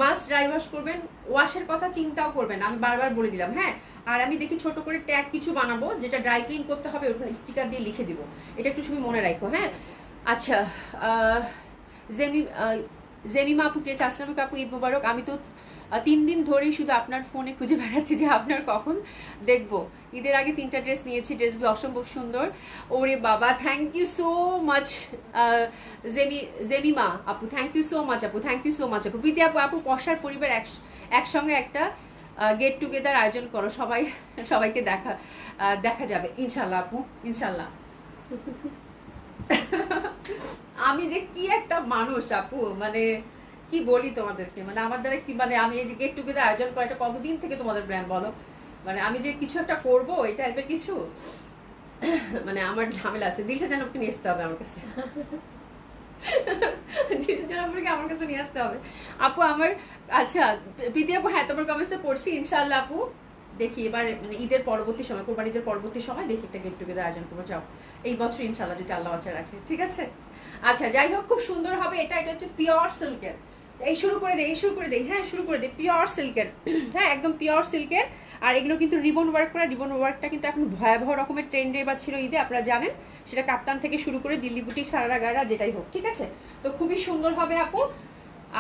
মাস্ট ড্রাই ওয়াশ করবেন, ওয়াশের কথা চিন্তাও করবেন, আমি বারবার বলে দিলাম, হ্যাঁ। আর আমি দেখি ছোট করে ট্যাগ কিছু বানাবো যেটা ড্রাই ক্লিন করতে হবে, ওখানে স্টিকার দিয়ে লিখে দিব, এটা একটু তুমি মনে রাখো, হ্যাঁ। আচ্ছা, জেমিমা আপু পেয়েছে, আসসালামু আপু, ঈদ মোবারক। আমি তো 3 দিন ধরেই শুধু আপনার ফোনে খুঁজে বেড়াচ্ছি যে আপনার কখন দেখবো। ঈদের আগে 3টা ড্রেস নিয়েছি, ড্রেসগুলো অসম্ভব সুন্দর। ওরে বাবা, thank you so much Jemima আপু, থ্যাংক ইউ সো মাচ আপু, থ্যাংক ইউ সো মাচ আপু। প্রীতি আপু, আপু পশার পরিবার একসঙ্গে একটা গেট টুগেদার আয়োজন করো, সবাইকে দেখা যাবে ইনশাল্লাহ আপু, ইনশাল্লাহ। আমি যে কি একটা মানুষ আপু, মানে কি বলি তোমাদেরকে, মানে আমার দ্বারা কি, মানে আমি এই যে গেট টুগেদার আয়োজন করা, এটা কতদিন থেকে তোমাদের প্ল্যান বলো? মানে আমি যে কিছু একটা করবো এই টাইপের কিছু, মানে আমার ঝামেলা আছে। দিলশা জানাবকে নিয়ে আসতে হবে আমার কাছে, দিলশা জানাবকে আমার কাছে নিয়ে আসতে হবে আপু আমার। আচ্ছা প্রীতি আপু, হ্যাঁ তোমার কমেন্টসে পড়ছি, ইনশাআল্লাহ আপু দেখি এবার মানে ঈদের পরবর্তী সময়, কোরবানি ঈদের পরবর্তী সময় দেখি একটা গেট টুগেদার আয়োজন করবো, যাও এই বছর ইনশাআল্লাহ যদি আল্লাহ বাঁচা রাখে, ঠিক আছে? আচ্ছা, যাই হোক, খুব সুন্দর হবে এটা। এটা হচ্ছে পিওর সিল্কের, এই শুরু করে দেই, হ্যাঁ শুরু করে দেই, পিওর সিল্কের, হ্যাঁ একদম পিওর সিল্কের। আর এগুলো কিন্তু রিবন ওয়ার্ক করা, রিবন ওয়ার্কটা কিন্তু এখন ভয়াবহ রকমের ট্রেন্ডে বা ছিল ঈদে, আপনারা জানেন, সেটা কাপ্তান থেকে শুরু করে দিল্লি বুটিক, সারারা গাড়া, যেটাই হোক, ঠিক আছে? তো খুবই সুন্দর হবে আপু।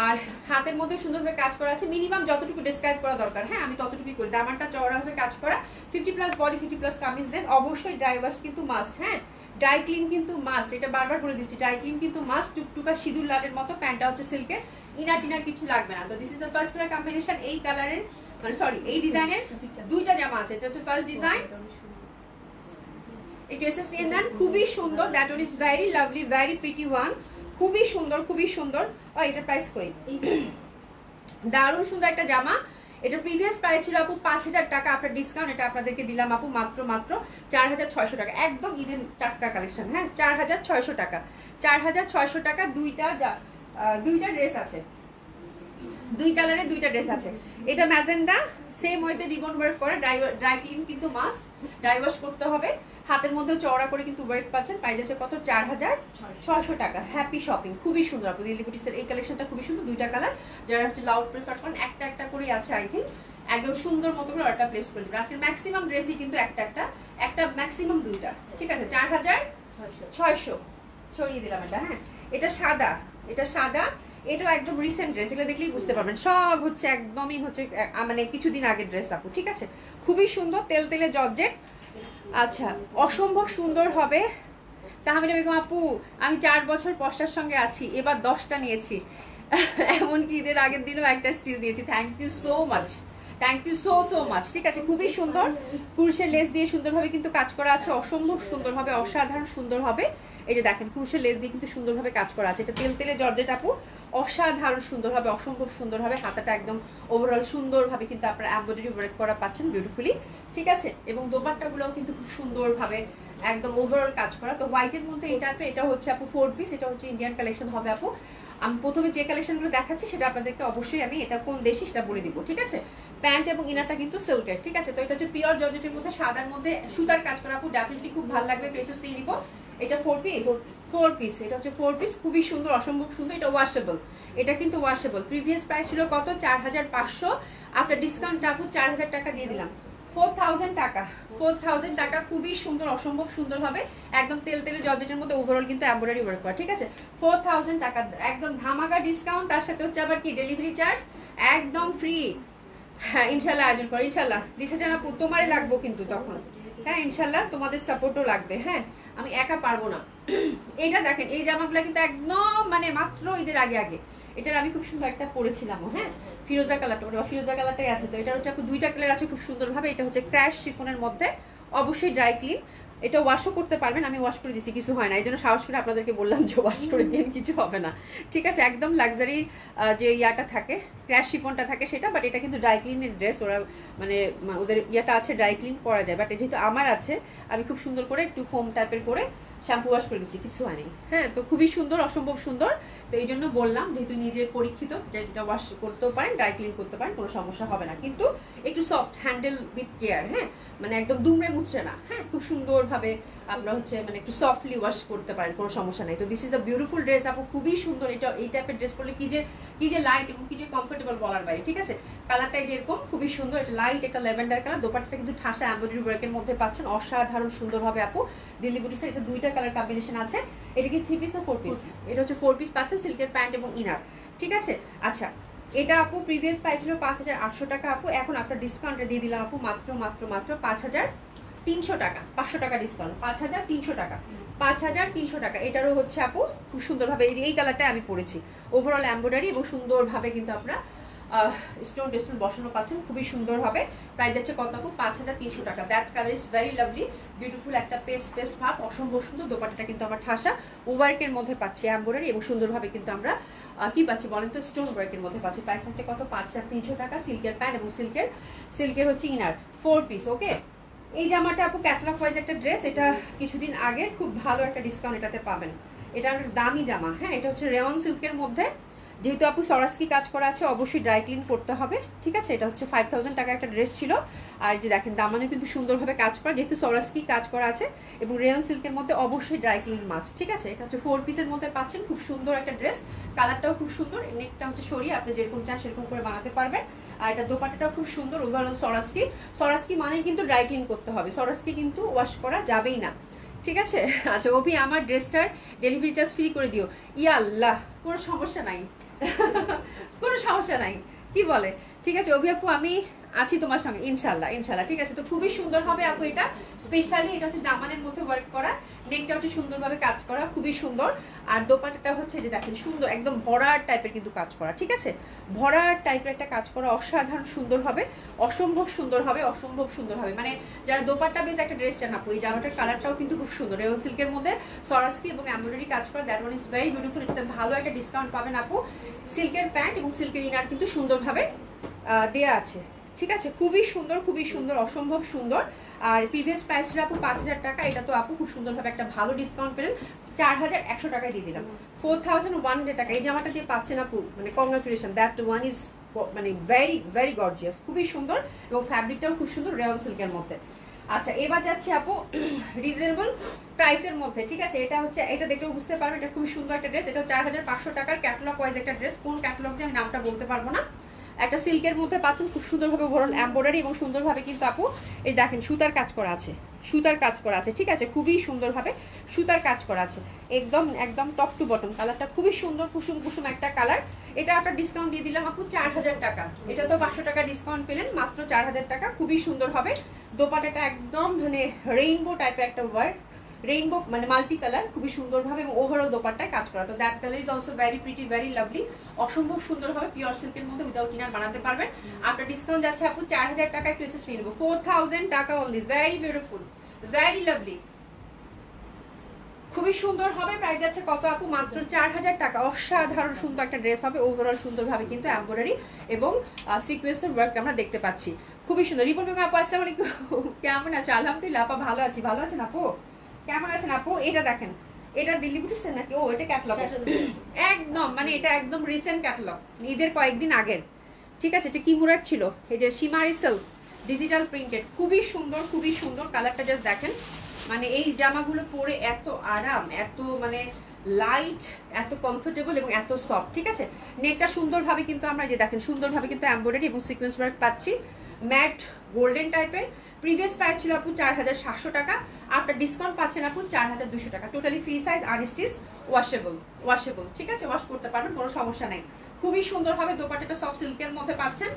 আর হাতের মধ্যে সুন্দরভাবে কাজ করা আছে, মিনিমাম যতটুকু ডেসক্রাইব করা দরকার, হ্যাঁ আমি ততটুকুই করি। দামানটা চওড়াভাবে কাজ করা, 50+ বডি, 50+ কামিজ দেন। অবশ্যই ড্রাই ওয়াশ কিন্তু মাস্ট, হ্যাঁ ড্রাই ক্লিন কিন্তু মাস্ট, এটা বারবার বলে দিচ্ছি, ড্রাই ক্লিন কিন্তু মাস্ট। টুকটুকা সিঁদুর লালের মতো, প্যান্টটা হচ্ছে সিল্কের, ইনার টিনার কিছু লাগবে না। তো this is the first colour combination, এই কালারের মানে সরি এই ডিজাইনের দুইটা জামা আছে, এটা হচ্ছে ফার্স্ট ডিজাইন। এই ড্রেসেস নিয়ে নেন, খুবই সুন্দর, that one is very lovely, very pretty one, খুবই সুন্দর, খুবই সুন্দর। ও এটার প্রাইস কই? দারুণ সুন্দর একটা জামা। এটা প্রিভিয়াস প্রাইস ছিল আপু 5000 টাকা, আপনার ডিসকাউন্ট এটা আপনাদেরকে দিলাম আপু মাত্র 4600 টাকা, একদম ঈদের টাটকা কালেকশন, হ্যাঁ 4600 টাকা, 4600 টাকা। দুইটা ড্রেস আছে, দুই কালারে দুইটা ড্রেস আছে। এটা ম্যাজেন্ডা, সেম ওয়েতে রিবন ওয়ার্ক করা, ড্রাই ক্লিন কিন্তু মাস্ট, ড্রাই ওয়াশ করতে হবে। হাতের মধ্যে চওড়া করে কিন্তু ওয়ার্ক পাচ্ছেন, প্রাইস আছে কত? 4600 টাকা। হ্যাপি শপিং, খুবই সুন্দর আপু, দিল্লি বুটিক্সের এই কালেকশনটা খুবই সুন্দর, দুইটা কালার। যারা হচ্ছে লাউড প্রেফার করেন, একটা করেই আছে আই থিঙ্ক, একদম সুন্দর মতো করে অর্ডার প্লেস করে দিবেন। আজকে ম্যাক্সিমাম ড্রেসই কিন্তু একটা ম্যাক্সিমাম দুইটা, ঠিক আছে? 4600 ছড়িয়ে দিলাম এটা, হ্যাঁ এটা সাদা, এটাও একদম রিসেন্ট ড্রেস, এগুলো দেখলেই বুঝতে পারবেন সব হচ্ছে একদমই হচ্ছে মানে কিছুদিন আগের ড্রেস আপু, ঠিক আছে? খুবই সুন্দর, তেলে জর্জেট। আচ্ছা, অসম্ভব সুন্দর হবে। তাহমিনা বেগম আপু, আমি 4 বছর পশ্চার সঙ্গে আছি, এবার 10টা নিয়েছি, এমনকি ঈদের আগের দিনও একটা স্টিচ দিয়েছি। Thank you so much, thank you so much, ঠিক আছে? খুবই সুন্দর, কুরুশের লেস দিয়ে সুন্দরভাবে কিন্তু কাজ করা আছে, অসম্ভব সুন্দর হবে, অসাধারণ সুন্দর হবে। এই যে দেখেন, কুরুশের লেস দিয়ে কিন্তু সুন্দরভাবে কাজ করা আছে, এটা তেলে জর্জেট আপু, অসাধারণ সুন্দর হবে, অসম্ভব সুন্দর হবে। হাতাটা একদম ওভারঅল সুন্দরভাবে কিন্তু আপনারা এমব্রয়ডারি ওয়ার্ক করা পাচ্ছেন বিউটিফুলি, ঠিক আছে? এবং দোপাট্টাগুলোও কিন্তু খুব সুন্দরভাবে একদম ওভারঅল কাজ করা। তো হোয়াইটের মধ্যে এটা হচ্ছে আপু 4 পিস, এটা হচ্ছে ইন্ডিয়ান কালেকশন হবে আপু। আমি প্রথমে যে কালেকশনগুলো দেখাচ্ছি সেটা আপনাদেরকে অবশ্যই আমি এটা কোন দেশি সেটা বলে দিব, ঠিক আছে? প্যান্ট এবং ইনারটা কিন্তু সিল্কের, ঠিক আছে? তো এটা হচ্ছে পিওর জর্জেটের মধ্যে সাদার মধ্যে সুতার কাজ করা আপু, ডেফিনেটলি খুব ভালো লাগবে, প্রেসেস দিয়ে নিব। এটা 4 পিস, এটা হচ্ছে 4 পিস, খুবই সুন্দর, অসম্ভব সুন্দর। এটা ওয়াশেবল, এটা কিন্তু ওয়াশেবল। প্রিভিয়াস প্রাইস ছিল কত? 4500, আফটার ডিসকাউন্ট আপু 4000 টাকা দিয়ে দিলাম। 4000 টাকা, 4000 টাকা, খুবই সুন্দর, অসম্ভব সুন্দর হবে, একদম তেল তেলে জর্জেটের মধ্যে ওভারঅল কিন্তু এমব্রয়ডারি ওয়ার্ক করা, ঠিক আছে। 4000 টাকা একদম ধামাকা ডিসকাউন্ট, তার সাথে হচ্ছে আবার কি ডেলিভারি চার্জ একদম ফ্রি। হ্যাঁ ইনশাল্লাহ আয়োজন করো, ইনশাল্লাহ দিশা জানা তোমারই লাগবো কিন্তু তখন, হ্যাঁ ইনশাল্লাহ তোমাদের সাপোর্টও লাগবে, হ্যাঁ আমি একা পারবো না। এইটা দেখেন, এই জামাগুলো কিন্তু একদম মানে মাত্র ঈদের আগে আগে, এটার আমি খুব সুন্দর একটা পরেছিলাম, হ্যাঁ ফিরোজা কালারটা, ওটা ফিরোজা কালারটাই আছে, তো এটা হচ্ছে দুইটা কালার আছে খুব সুন্দরভাবে। এটা হচ্ছে ক্র্যাশ শিফনের মধ্যে, অবশ্যই ড্রাই ক্লিন, এটা ওয়াশও করতে পারবেন, আমি ওয়াশ করে দিছি, কিছু হয় না, এই জন্য সাহস করে আপনাদেরকে বললাম যে ওয়াশ করে দিন, কিছু হবে না, ঠিক আছে। একদম লাক্সারি যে ইয়াটা থাকে, ক্র্যাশ শিফনটা থাকে সেটা, বাট এটা কিন্তু ড্রাই ক্লিনের ড্রেস, ওরা মানে ওদের ইয়াটা আছে ড্রাই ক্লিন করা যায়, বাট যেহেতু আমার আছে আমি খুব সুন্দর করে একটু ফোম টাইপের করে শ্যাম্পু ওয়াশ করে দিচ্ছি, কিছু হয়নি, হ্যাঁ তো খুবই সুন্দর, অসম্ভব সুন্দর। তো এই জন্য বললাম যেহেতু নিজের পরীক্ষিত, যেটা ওয়াশ করতেও পারেন, ড্রাই ক্লিন করতে পারেন, কোনো সমস্যা হবে না, কিন্তু একটু সফট হ্যান্ডেল উইথ কেয়ার, হ্যাঁ মানে একদম দুমড়ে মুছছে না, হ্যাঁ খুব সুন্দরভাবে আপনারা হচ্ছে মানে একটু সফটলি ওয়াশ করতে পারেন, কোনো সমস্যা নাই। তো this is a beautiful dress আপু, খুবই সুন্দর, এটা এই টাইপের ড্রেস পরলে কি যে লাইট এবং কি যে কমফোর্টেবল বলার বাইরে, ঠিক আছে। কালারটা যেরকম খুবই সুন্দর, এটা লাইট একটা ল্যাভেন্ডার কালার, দোপাট্টাটা কিন্তু ঠাসা এমব্রয়ডারি ওয়ার্কের মধ্যে পাচ্ছেন, অসাধারণ সুন্দরভাবে আপু। দিল্লি বুটিসে এটা দুইটা কালার কম্বিনেশন আছে, এটা কি 3 পিস না 4 পিস? এটা হচ্ছে 4 পিস পাচ্ছেন, সিল্কের প্যান্ট এবং ইনার, ঠিক আছে। আচ্ছা এটা আপু প্রিভিয়াস প্রাইস ছিল 5800 টাকা আপু, এখন আপনার ডিসকাউন্টে দিয়ে দিলাম আপু মাত্র মাত্র মাত্র 5300 টাকা, 500 টাকা ডিসকাউন্ট, 5300 টাকা, 5300 টাকা। এটারও হচ্ছে আপু খুব সুন্দরভাবে এই কালারটা আমি পরেছি, ওভারঅল এমব্রয়ডারি এবং সুন্দরভাবে কিন্তু আপনারা স্টোন টেস্টোন বসানো পাচ্ছেন, খুবই সুন্দর হবে। প্রাইস যাচ্ছে কত আপু? 5300 টাকা। That colour is very lovely, beautiful একটা পেস্ট ভাব, অসম্ভব সুন্দর। দোপাট্টাটা কিন্তু আমার ঠাসা ওয়ার্কের মধ্যে পাচ্ছি এমব্রয়ডারি এবং সুন্দরভাবে কিন্তু আমরা কি পাচ্ছি বলেন তো, স্টোন ওয়ার্কের মধ্যে পাচ্ছি। প্রাইস থাকছে কত? 5300 টাকা। সিল্কের প্যান্ট এবং সিল্কের হচ্ছে ইনার 4 পিস। ওকে, এই জামাটা আপু ক্যাটালগ ওয়াইজ একটা ড্রেস, এটা কিছুদিন আগে খুব ভালো একটা ডিসকাউন্ট এটাতে পাবেন। এটা দামি জামা, হ্যাঁ এটা হচ্ছে রেওয়ান সিল্কের মধ্যে, যেহেতু আপু সরাসকি কাজ করা আছে অবশ্যই ড্রাই ক্লিন করতে হবে, ঠিক আছে। এটা হচ্ছে 5000 টাকা একটা ড্রেস ছিল, আর যে দেখেন দামানে কিন্তু সুন্দরভাবে কাজ করা, যেহেতু সরাসকি কাজ করা আছে এবং রেওয়ান সিল্কের মধ্যে অবশ্যই ড্রাই ক্লিন মাস্ট, ঠিক আছে। এটা হচ্ছে 4 পিসের মধ্যে পাচ্ছেন, খুব সুন্দর একটা ড্রেস, কালারটাও খুব সুন্দর, নেকটা হচ্ছে সরিয়ে আপনি যেরকম চান সেরকম করে বানাতে পারবেন। আর এটা দোপাট্টাটাও খুব সুন্দর, ওভারঅল সরাসকি মানেই কিন্তু ড্রাই ক্লিন করতে হবে, সরাসকি কিন্তু ওয়াশ করা যাবেই না, ঠিক আছে। আচ্ছা অভি আমার ড্রেসটার ডেলিভারি চার্জ ফ্রি করে দিও। ইয়া আল্লাহ, কোনো সমস্যা নাই কোনো সমস্যা নাই, কি বলে, ঠিক আছে অভি আপু আমি আছি তোমার সঙ্গে, ইনশাল্লাহ ইনশাল্লাহ, ঠিক আছে। তো খুবই সুন্দর হবে আপু, এটা স্পেশালি এটা হচ্ছে দামানের মধ্যে ওয়ার্ক করা, নেকটা হচ্ছে সুন্দরভাবে কাজ করা, খুবই সুন্দর। আর দোপাট্টাটা হচ্ছে যে দেখেন সুন্দর, একদম ভরার টাইপের কিন্তু কাজ করা, ঠিক আছে, ভরার টাইপের একটা কাজ করা, অসাধারণ সুন্দর হবে, অসম্ভব সুন্দর হবে, অসম্ভব সুন্দর হবে। মানে যারা দোপাট্টা বেশ একটা ড্রেস চান আপু, এই জামাটার কালারটাও কিন্তু খুব সুন্দর, রেওয়ান সিল্কের মধ্যে সরাসকি এবং এমব্রয়ডারি কাজ করা, that one is very beautiful. এটাতে ভালো একটা ডিসকাউন্ট পাবেন আপু। সিল্কের প্যান্ট এবং সিল্কের ইনার কিন্তু সুন্দরভাবে দেয়া আছে, ঠিক আছে, খুবই সুন্দর, অসম্ভব সুন্দর। আর প্রিভিয়াস প্রাইস ছিল আপু 5000 টাকা, এটা তো আপু খুব সুন্দরভাবে একটা ভালো ডিসকাউন্ট পেলেন, 4100 টাকায় দিয়ে দিলাম, 4100 টাকা। এই জামাটা যে পাচ্ছেন আপু, মানে কংগ্রাচুলেশন, দ্যাট ওয়ান ইজ মানে ভেরি গর্জিয়াস, খুবই সুন্দর এবং ফ্যাব্রিকটাও খুব সুন্দর রেওয়ান সিল্কের মধ্যে। আচ্ছা এবার যাচ্ছে আপু রিজনেবল প্রাইসের মধ্যে, ঠিক আছে। এটা হচ্ছে, এটা দেখলেও বুঝতে পারবেন এটা খুবই সুন্দর একটা ড্রেস, এটা 4500 টাকার ক্যাটালগ ওয়াইজ একটা ড্রেস, কোন ক্যাটালগ যে আমি নামটা বলতে পারবো না। একটা সিল্কের মধ্যে পাচ্ছেন, খুব সুন্দরভাবে ওভারঅল এমব্রয়ডারি এবং সুন্দরভাবে কিন্তু আপু এই দেখেন সুতার কাজ করা আছে, ঠিক আছে, খুবই সুন্দরভাবে সুতার কাজ করা আছে, একদম টপ টু বটম। কালারটা খুবই সুন্দর, কুসুম একটা কালার। এটা আপনার ডিসকাউন্ট দিয়ে দিলাম আপু 4000 টাকা, এটা তো 500 টাকা ডিসকাউন্ট পেলেন, মাত্র 4000 টাকা, খুবই সুন্দর হবে। দোপাট্টাটা একদম মানে রেইনবো টাইপের একটা ওয়ার্ক, রেইনবো মানে মাল্টি কালার, খুবই সুন্দরভাবে এবং ওভারঅল দোপাট্টায় কাজ করা। তো that colour is also very pretty, very lovely, অসম্ভব সুন্দর হবে, পিওর সিল্কের মধ্যে উইদাউট ইনার বানাতে পারবেন। আপনার ডিসকাউন্ট যাচ্ছে আপু 4000 টাকা, একটু এসে নিয়ে নেবো, 4000 টাকা only, very beautiful, very lovely, খুবই সুন্দর হবে। প্রাইস যাচ্ছে কত আপু? মাত্র 4000 টাকা। অসাধারণ সুন্দর একটা ড্রেস হবে, ওভারঅল সুন্দরভাবে কিন্তু এমব্রয়ডারি এবং সিকোয়েন্সের ওয়ার্ক আমরা দেখতে পাচ্ছি, খুবই সুন্দর। রিপন বেগম আপু আসসালামু আলাইকুম, কেমন আছে? আলহামদুলিল্লাহ আপা ভালো আছি, ভালো আছেন আপু? কেমন আছেন আপু? এটা দেখেন, এটা দিল্লি বুটিক্সের নাকি? ও এটা ক্যাটালগ, একদম মানে এটা একদম রিসেন্ট ক্যাটালগ, ঈদের কয়েকদিন আগের, ঠিক আছে। এটা কি মুরাট ছিল, এই যে শিমারি সিল্ক ডিজিটাল প্রিন্টেড, খুবই সুন্দর কালারটা জাস্ট দেখেন। মানে এই জামাগুলো পরে এত আরাম, এত মানে লাইট, এত কমফোর্টেবল এবং এত সফট, ঠিক আছে। নেকটা সুন্দরভাবে কিন্তু আমরা যে দেখেন সুন্দরভাবে কিন্তু এমব্রয়ডারি এবং সিকোয়েন্স ওয়ার্ক পাচ্ছি, ম্যাট গোল্ডেন টাইপের, প্রিভিয়াস প্রাইস ছিল আপু 4700 টাকা, আফটার ডিসকাউন্ট পাচ্ছেন আপু 4200 টাকা। Totally free size, unstitch, washable, ঠিক আছে, ওয়াশ করতে পারবেন, কোনো সমস্যা নাই। খুবই সুন্দর হবে, দোপাট্টাটা সফট সিল্কের মধ্যে পাচ্ছেন,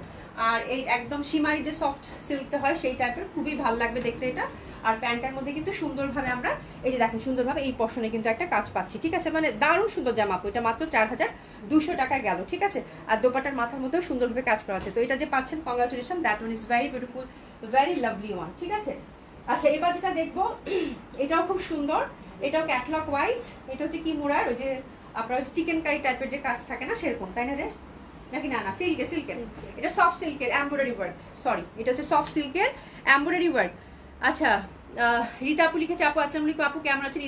আর এই একদম সীমারি যে সফট সিল্কটা হয় সেই টাইপের, খুবই ভালো লাগবে দেখতে এটা। আর প্যান্টের মধ্যে কিন্তু সুন্দরভাবে আমরা এই যে দেখেন সুন্দরভাবে এই পশনে কিন্তু একটা কাজ পাচ্ছি, ঠিক আছে, মানে দারুণ সুন্দর জামা আপু। এটা মাত্র 4200 টাকায় গেল, ঠিক আছে। আর দোপাট্টার মাথার মধ্যেও সুন্দরভাবে কাজ করা আছে। তো এটা যে পাচ্ছেন, congratulation, that one is very beautiful, very lovely one, ঠিক আছে। আচ্ছা, এবার যেটা দেখবো এটাও খুব সুন্দর, এটাও ক্যাটলগ ওয়াইজ। এটা হচ্ছে কি মুরার, ওই যে আপনার চিকেন কারি টাইপের যে কাজ থাকে না সেরকম, তাই না রে? নাকি না না সিল্কের, এটা সফট সিল্কের এমব্রয়ডারি ওয়ার্ক, সরি এটা হচ্ছে সফট সিল্কের এমব্রয়ডারি ওয়ার্ক। আচ্ছা, রীতা আপু লিখেছে, আপু আসসালামু আলাইকুম, আপু কেমন আছেন?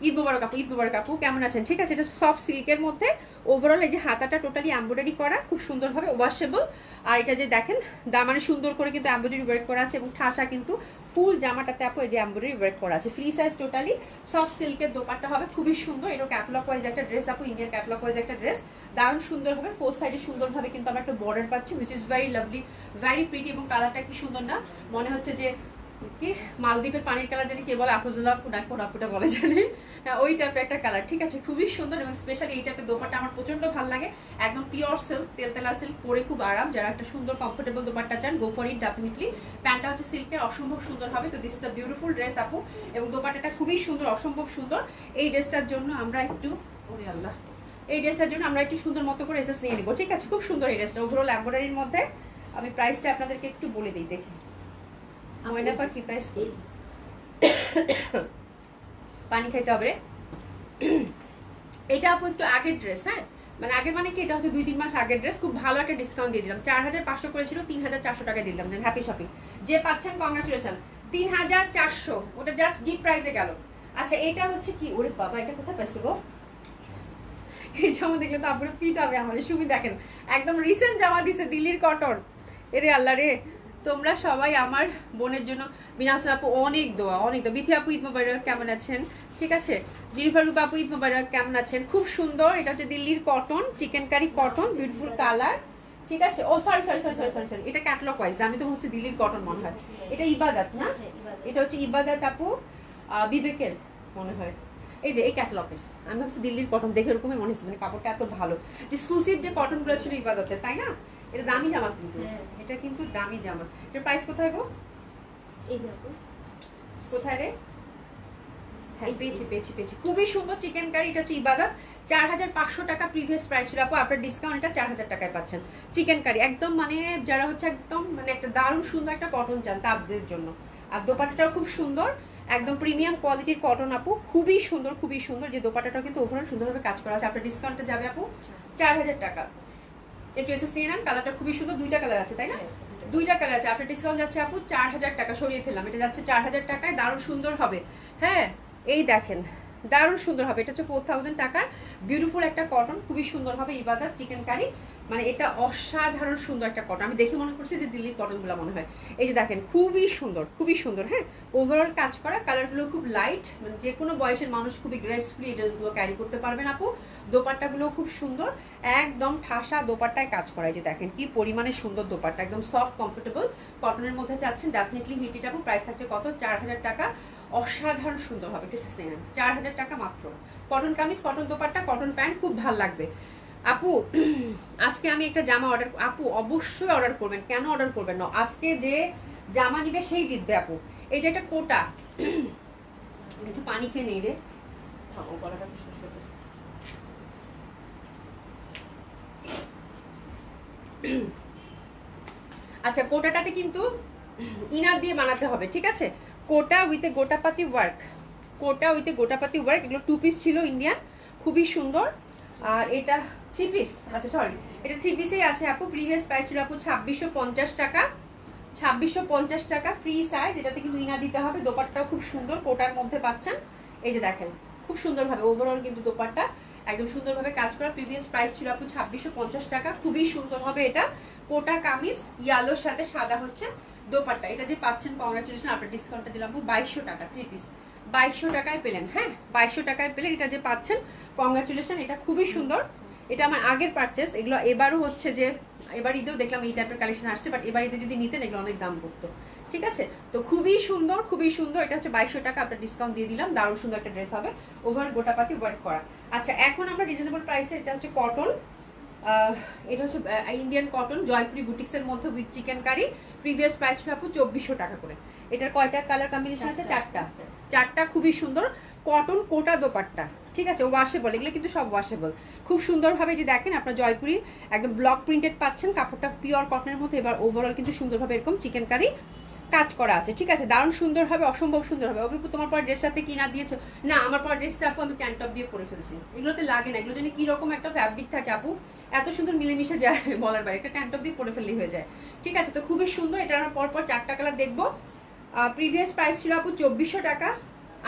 ঈদ মোবারক আপু, ঈদ মোবারক আপু, কেমন আছেন? ঠিক আছে, এটা সফট সিল্কের মধ্যে ওভারঅল এই যে হাতাটা টোটালি এমব্রয়ডারি করা, খুব সুন্দরভাবে ওয়াশেবল। আর এটা যে দেখেন দামানে সুন্দর করে কিন্তু এমব্রয়ডারি ওয়ার্ক করা আছে, এবং ঠাসা কিন্তু ফুল জামাটাতে আপু এই যে এমব্রয়ডারি ওয়ার্ক করা আছে। ফ্রি সাইজ, টোটালি সফট সিল্কের দোপাট্টা হবে, খুবই সুন্দর। এটা ক্যাটালগ ওয়াইজ একটা ড্রেস আপু, ইন্ডিয়ান ক্যাটালগ ওয়াইজ একটা ড্রেস, দারুণ সুন্দর হবে। ফোর সাইডে সুন্দরভাবে কিন্তু আমরা একটা বর্ডার পাচ্ছি, which is very lovely, very pretty, এবং কালারটা কি সুন্দর না, মনে হচ্ছে যে কি মালদ্বীপের পানির কালার জানি কে বলে, আফরোজা কোনাকুটা বলে জানি, ওই টাইপের একটা কালার, ঠিক আছে, খুবই সুন্দর। এবং স্পেশালি এই টাইপের দোপাট্টা আমার প্রচন্ড ভালো লাগে, একদম পিওর সিল্ক, তেলতেলা সিল্ক, পরে খুব আরাম। যারা একটা সুন্দর কমফোর্টেবল দোপাট্টা চান, গো ফর ইট ডেফিনেটলি। প্যান্টটা হচ্ছে সিল্কের, অসম্ভব সুন্দর হবে। তো this is the beautiful dress আপু, এবং দোপাট্টাটা খুবই সুন্দর, অসম্ভব সুন্দর। এই ড্রেসটার জন্য আমরা একটু, ওরে আল্লাহ, এই ড্রেসটার জন্য আমরা একটু সুন্দর মতো করে এসএস নিয়ে নিব, ঠিক আছে। খুব সুন্দর এই ড্রেসটা, ওভারঅল এমব্রয়ডারির মধ্যে। আমি প্রাইসটা আপনাদেরকে একটু বলে দিই, দেখি ময়না পা কি প্রাইস, পানি খাইতে হবে। এটা আপু একটু আগের ড্রেস, হ্যাঁ, মানে আগের মানে কি, এটা হচ্ছে 2-3 মাস আগের ড্রেস। খুব ভালো একটা ডিসকাউন্ট দিয়ে দিলাম, 4500 করেছিল, 3400 টাকা দিলাম। হ্যাপি শপিং, যে পাচ্ছেন কংগ্রাচুলেশন, 3400, ওটা জাস্ট গিফট প্রাইসে গেল। আচ্ছা, এটা হচ্ছে কি, ওরে বাবা, এটা কোথায় পাইছো গো? এই জামা দেখলে তো আপনার পিট হবে আমার। সুমি দেখেন একদম রিসেন্ট জামা দিছে, দিল্লির কটন। এরে আল্লাহ রে, তোমরা সবাই আমার বোনের জন্য, বিনাশ আপু অনেক দোয়া, বিথি আপু ঈদ মোবারক, কেমন আছেন? ঠিক আছে, জিনিফার রূপা আপু ঈদ মোবারক, কেমন আছেন? খুব সুন্দর, এটা হচ্ছে দিল্লির cotton, chikankari cotton, beautiful colour, ঠিক আছে। ও সরি, এটা ক্যাটালগ ওয়াইজ, আমি তো হচ্ছে দিল্লির কটন মনে হয়। এটা ইবাদত না, এটা হচ্ছে ইবাদত আপু, বিবেকের মনে হয়, এই যে এই ক্যাটালগের। আমি ভাবছি দিল্লির কটন, দেখে এরকমই মনে হচ্ছে, মানে কাপড়টা এত ভালো, যে এক্সক্লুসিভ যে কটন গুলো ছিল ইবাদতের, তাই না? এটা দামি জামা কিন্তু, এটা কিন্তু দামি জামা। এটার প্রাইস কোথায় গো? এই যে কোথায় রে? হ্যাঁ, পেয়েছি। খুবই সুন্দর চিকেন কারি, এটা হচ্ছে ইবাদত, 4500 টাকা প্রিভিয়াস প্রাইস ছিল আপু, আপনার ডিসকাউন্ট এটা 4000 টাকায় পাচ্ছেন। চিকেন কারি একদম, মানে যারা হচ্ছে একদম মানে একটা দারুণ সুন্দর একটা কটন চান তাদের জন্য। আর দোপাট্টাটাও খুব সুন্দর, একদম প্রিমিয়াম কোয়ালিটির কটন আপু, খুবই সুন্দর। যে দোপাট্টাটাও কিন্তু ওভারঅল সুন্দরভাবে কাজ করা আছে। আপনার ডিসকাউন্টটা যাবে আপু 4000 টাকা। একটু এসএস নিয়ে নেন, কালারটা খুবই সুন্দর, দুইটা কালার আছে, তাই না? দুইটা কালার আছে। আপনার ডিসকাউন্ট যাচ্ছে আপু 4000 টাকা, সরিয়ে ফেললাম, এটা যাচ্ছে 4000 টাকায়, দারুণ সুন্দর হবে। হ্যাঁ, এই দেখেন দারুণ সুন্দর হবে। এটা হচ্ছে 4000 টাকার বিউটিফুল একটা কটন, খুবই সুন্দর হবে। ইবাদত চিকেন কারি, মানে এটা অসাধারণ সুন্দর একটা কটন। আমি দেখে মনে করছি যে দিল্লির কটনগুলো মনে হয়। এই যে দেখেন খুবই সুন্দর। হ্যাঁ, ওভারঅল কাজ করা, কালারগুলো খুব লাইট, মানে যে কোনো বয়সের মানুষ খুবই গ্রেসফুলি এই ড্রেসগুলো ক্যারি করতে পারবেন আপু। দোপাট্টাগুলো খুব সুন্দর, একদম ঠাসা দোপাট্টায় কাজ করা। এই যে দেখেন কি পরিমাণে সুন্দর দোপাট্টা, একদম সফট কমফোর্টেবল কটনের মধ্যে চাচ্ছেন, ডেফিনেটলি হিট ইট আপু। প্রাইস থাকছে কত? 4000 টাকা। অসাধারণ সুন্দর হবে, একটু সেস নেন, 4000 টাকা মাত্র। Cotton kameez, cotton dupatta, cotton pant, খুব ভালো লাগবে আপু। আজকে আমি একটা জামা অর্ডার, আপু অবশ্যই অর্ডার করবেন, কেন অর্ডার করবেন না? আজকে যে জামা নিবে সেই জিতবে আপু। এই যে একটা কোটা, একটু পানি খেয়ে নেই রে, গলাটা শুষ করতেছে। আচ্ছা, কোটাটাতে কিন্তু ইনার দিয়ে বানাতে হবে, ঠিক আছে। কোটা উইথ গোটাপাতি ওয়ার্ক, এগুলো 2 পিস ছিল ইন্ডিয়ান, খুবই সুন্দর। আর এটা 3 পিস, আচ্ছা সরি, এটা 3 পিসেই আছে আপু। প্রিভিয়াস প্রাইস ছিল আপু 2650 টাকা, 2650 টাকা ফ্রি সাইজ। এটাতে কিন্তু ইনার দিতে হবে। দোপাট্টাও খুব সুন্দর, কোটার মধ্যে পাচ্ছেন। এই যে দেখেন খুব সুন্দরভাবে ওভারঅল কিন্তু দোপাট্টা একদম সুন্দরভাবে কাজ করা। প্রিভিয়াস প্রাইস ছিল আপু 2650 টাকা, খুবই সুন্দর হবে এটা। কোটা কামিজ, ইয়ালোর সাথে সাদা হচ্ছে দোপাট্টা। এটা যে পাচ্ছেন কংগ্রাচুলেশন, আপনার ডিসকাউন্টটা দিলাম 2200 টাকা, 3 পিস 2200 টাকায় পেলেন। হ্যাঁ, 2200 টাকায় পেলেন, এটা যে পাচ্ছেন কংগ্রাচুলেশন। এটা খুবই সুন্দর, এটা আমার আগের পারচেস। এগুলো এবারও হচ্ছে যে এবার ঈদেও দেখলাম এই টাইপের কালেকশন আসছে, বাট এবার ঈদে যদি নিতেন এগুলো অনেক দাম পড়তো, ঠিক আছে, তো খুবই সুন্দর খুবই সুন্দর। এটা হচ্ছে 2200 টাকা, আপনার ডিসকাউন্ট দিয়ে দিলাম। দারুণ সুন্দর একটা ড্রেস হবে, ওভার গোটাপাতি ওয়ার্ক করা। আচ্ছা এখন আমরা রিজনেবল প্রাইসে, এটা হচ্ছে কটন, এটা হচ্ছে ইন্ডিয়ান কটন জয়পুরি বুটিক্সের মধ্যে with chikankari. Previous price ছিল আপু 2400 টাকা করে। এটার কয়টা কালার কম্বিনেশন আছে? চারটা। খুবই সুন্দর কটন কোটা দোপাট্টা, ঠিক আছে, ওয়াশেবল, এগুলো কিন্তু সব ওয়াশেবল। খুব সুন্দরভাবে যে দেখেন আপনার জয়পুরি একদম ব্লক প্রিন্টেড পাচ্ছেন, কাপড়টা পিওর কটনের মধ্যে। এবার ওভারঅল কিন্তু সুন্দরভাবে এরকম চিকেন কারি কাজ করা আছে, ঠিক আছে, দারুণ সুন্দর হবে, অসম্ভব সুন্দর হবে। অভিপু তোমার পর ড্রেসটাতে কি না দিয়েছো? না, আমার পর ড্রেসটা আপু আমি ট্যান টপ দিয়ে পরে ফেলছি, এগুলোতে লাগে না, এগুলো জন্য কি রকম একটা ফ্যাব্রিক থাকে আপু, এত সুন্দর মিলেমিশে যায় বলার বাইরে, একটা ট্যান টপ দিয়ে পরে ফেললেই হয়ে যায়, ঠিক আছে। তো খুবই সুন্দর, এটা আমরা পরপর 4টা কালার দেখবো। প্রিভিয়াস প্রাইস ছিল আপু 2400 টাকা,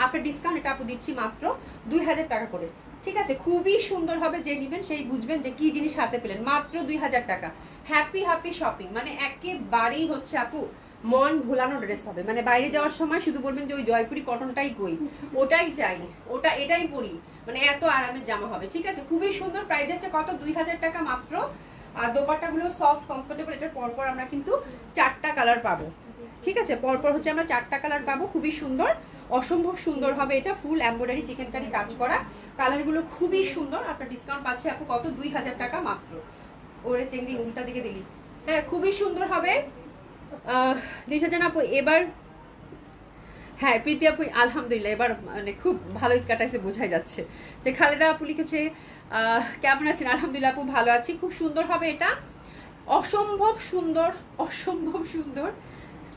আপনার ডিসকাউন্ট এটা আপু দিচ্ছি মাত্র 2000 টাকা করে, ঠিক আছে। খুবই সুন্দর হবে, যে নেবেন সেই বুঝবেন যে কি জিনিস হাতে পেলেন, মাত্র 2000 টাকা। হ্যাপি হ্যাপি শপিং, মানে একেবারেই হচ্ছে আপু মন ভোলানো ড্রেস হবে। মানে বাইরে যাওয়ার সময় শুধু বলবেন যে ওই জয়পুরি কটনটাই কই, ওটাই চাই, ওটা এটাই পরি, মানে এত আরামের জামা হবে, ঠিক আছে। খুবই সুন্দর, প্রাইস আছে কত? 2000 টাকা মাত্র। আর দোপাট্টাগুলো সফট কমফোর্টেবল। এটার পরপর আমরা কিন্তু 4টা কালার পাবো, ঠিক আছে, পরপর হচ্ছে আমরা 4টা কালার পাবো। খুবই সুন্দর, অসম্ভব সুন্দর হবে এটা, ফুল এমব্রয়ডারি চিকেন কারি কাজ করা, কালারগুলো খুবই সুন্দর। আপনার ডিসকাউন্ট পাচ্ছে আপু কত? 2000 টাকা মাত্র। ওরে চেংড়ি উল্টা দিকে দিলি, হ্যাঁ খুবই সুন্দর হবে। দিশা জান আপু এবার, হ্যাঁ প্রীতি আপু আলহামদুলিল্লাহ এবার মানে খুব ভালো ঈদ কাটাইছে, বোঝাই যাচ্ছে। যে খালেদা আপু লিখেছে কেমন আছেন? আলহামদুলিল্লাহ আপু ভালো আছি। খুব সুন্দর হবে এটা, অসম্ভব সুন্দর, অসম্ভব সুন্দর।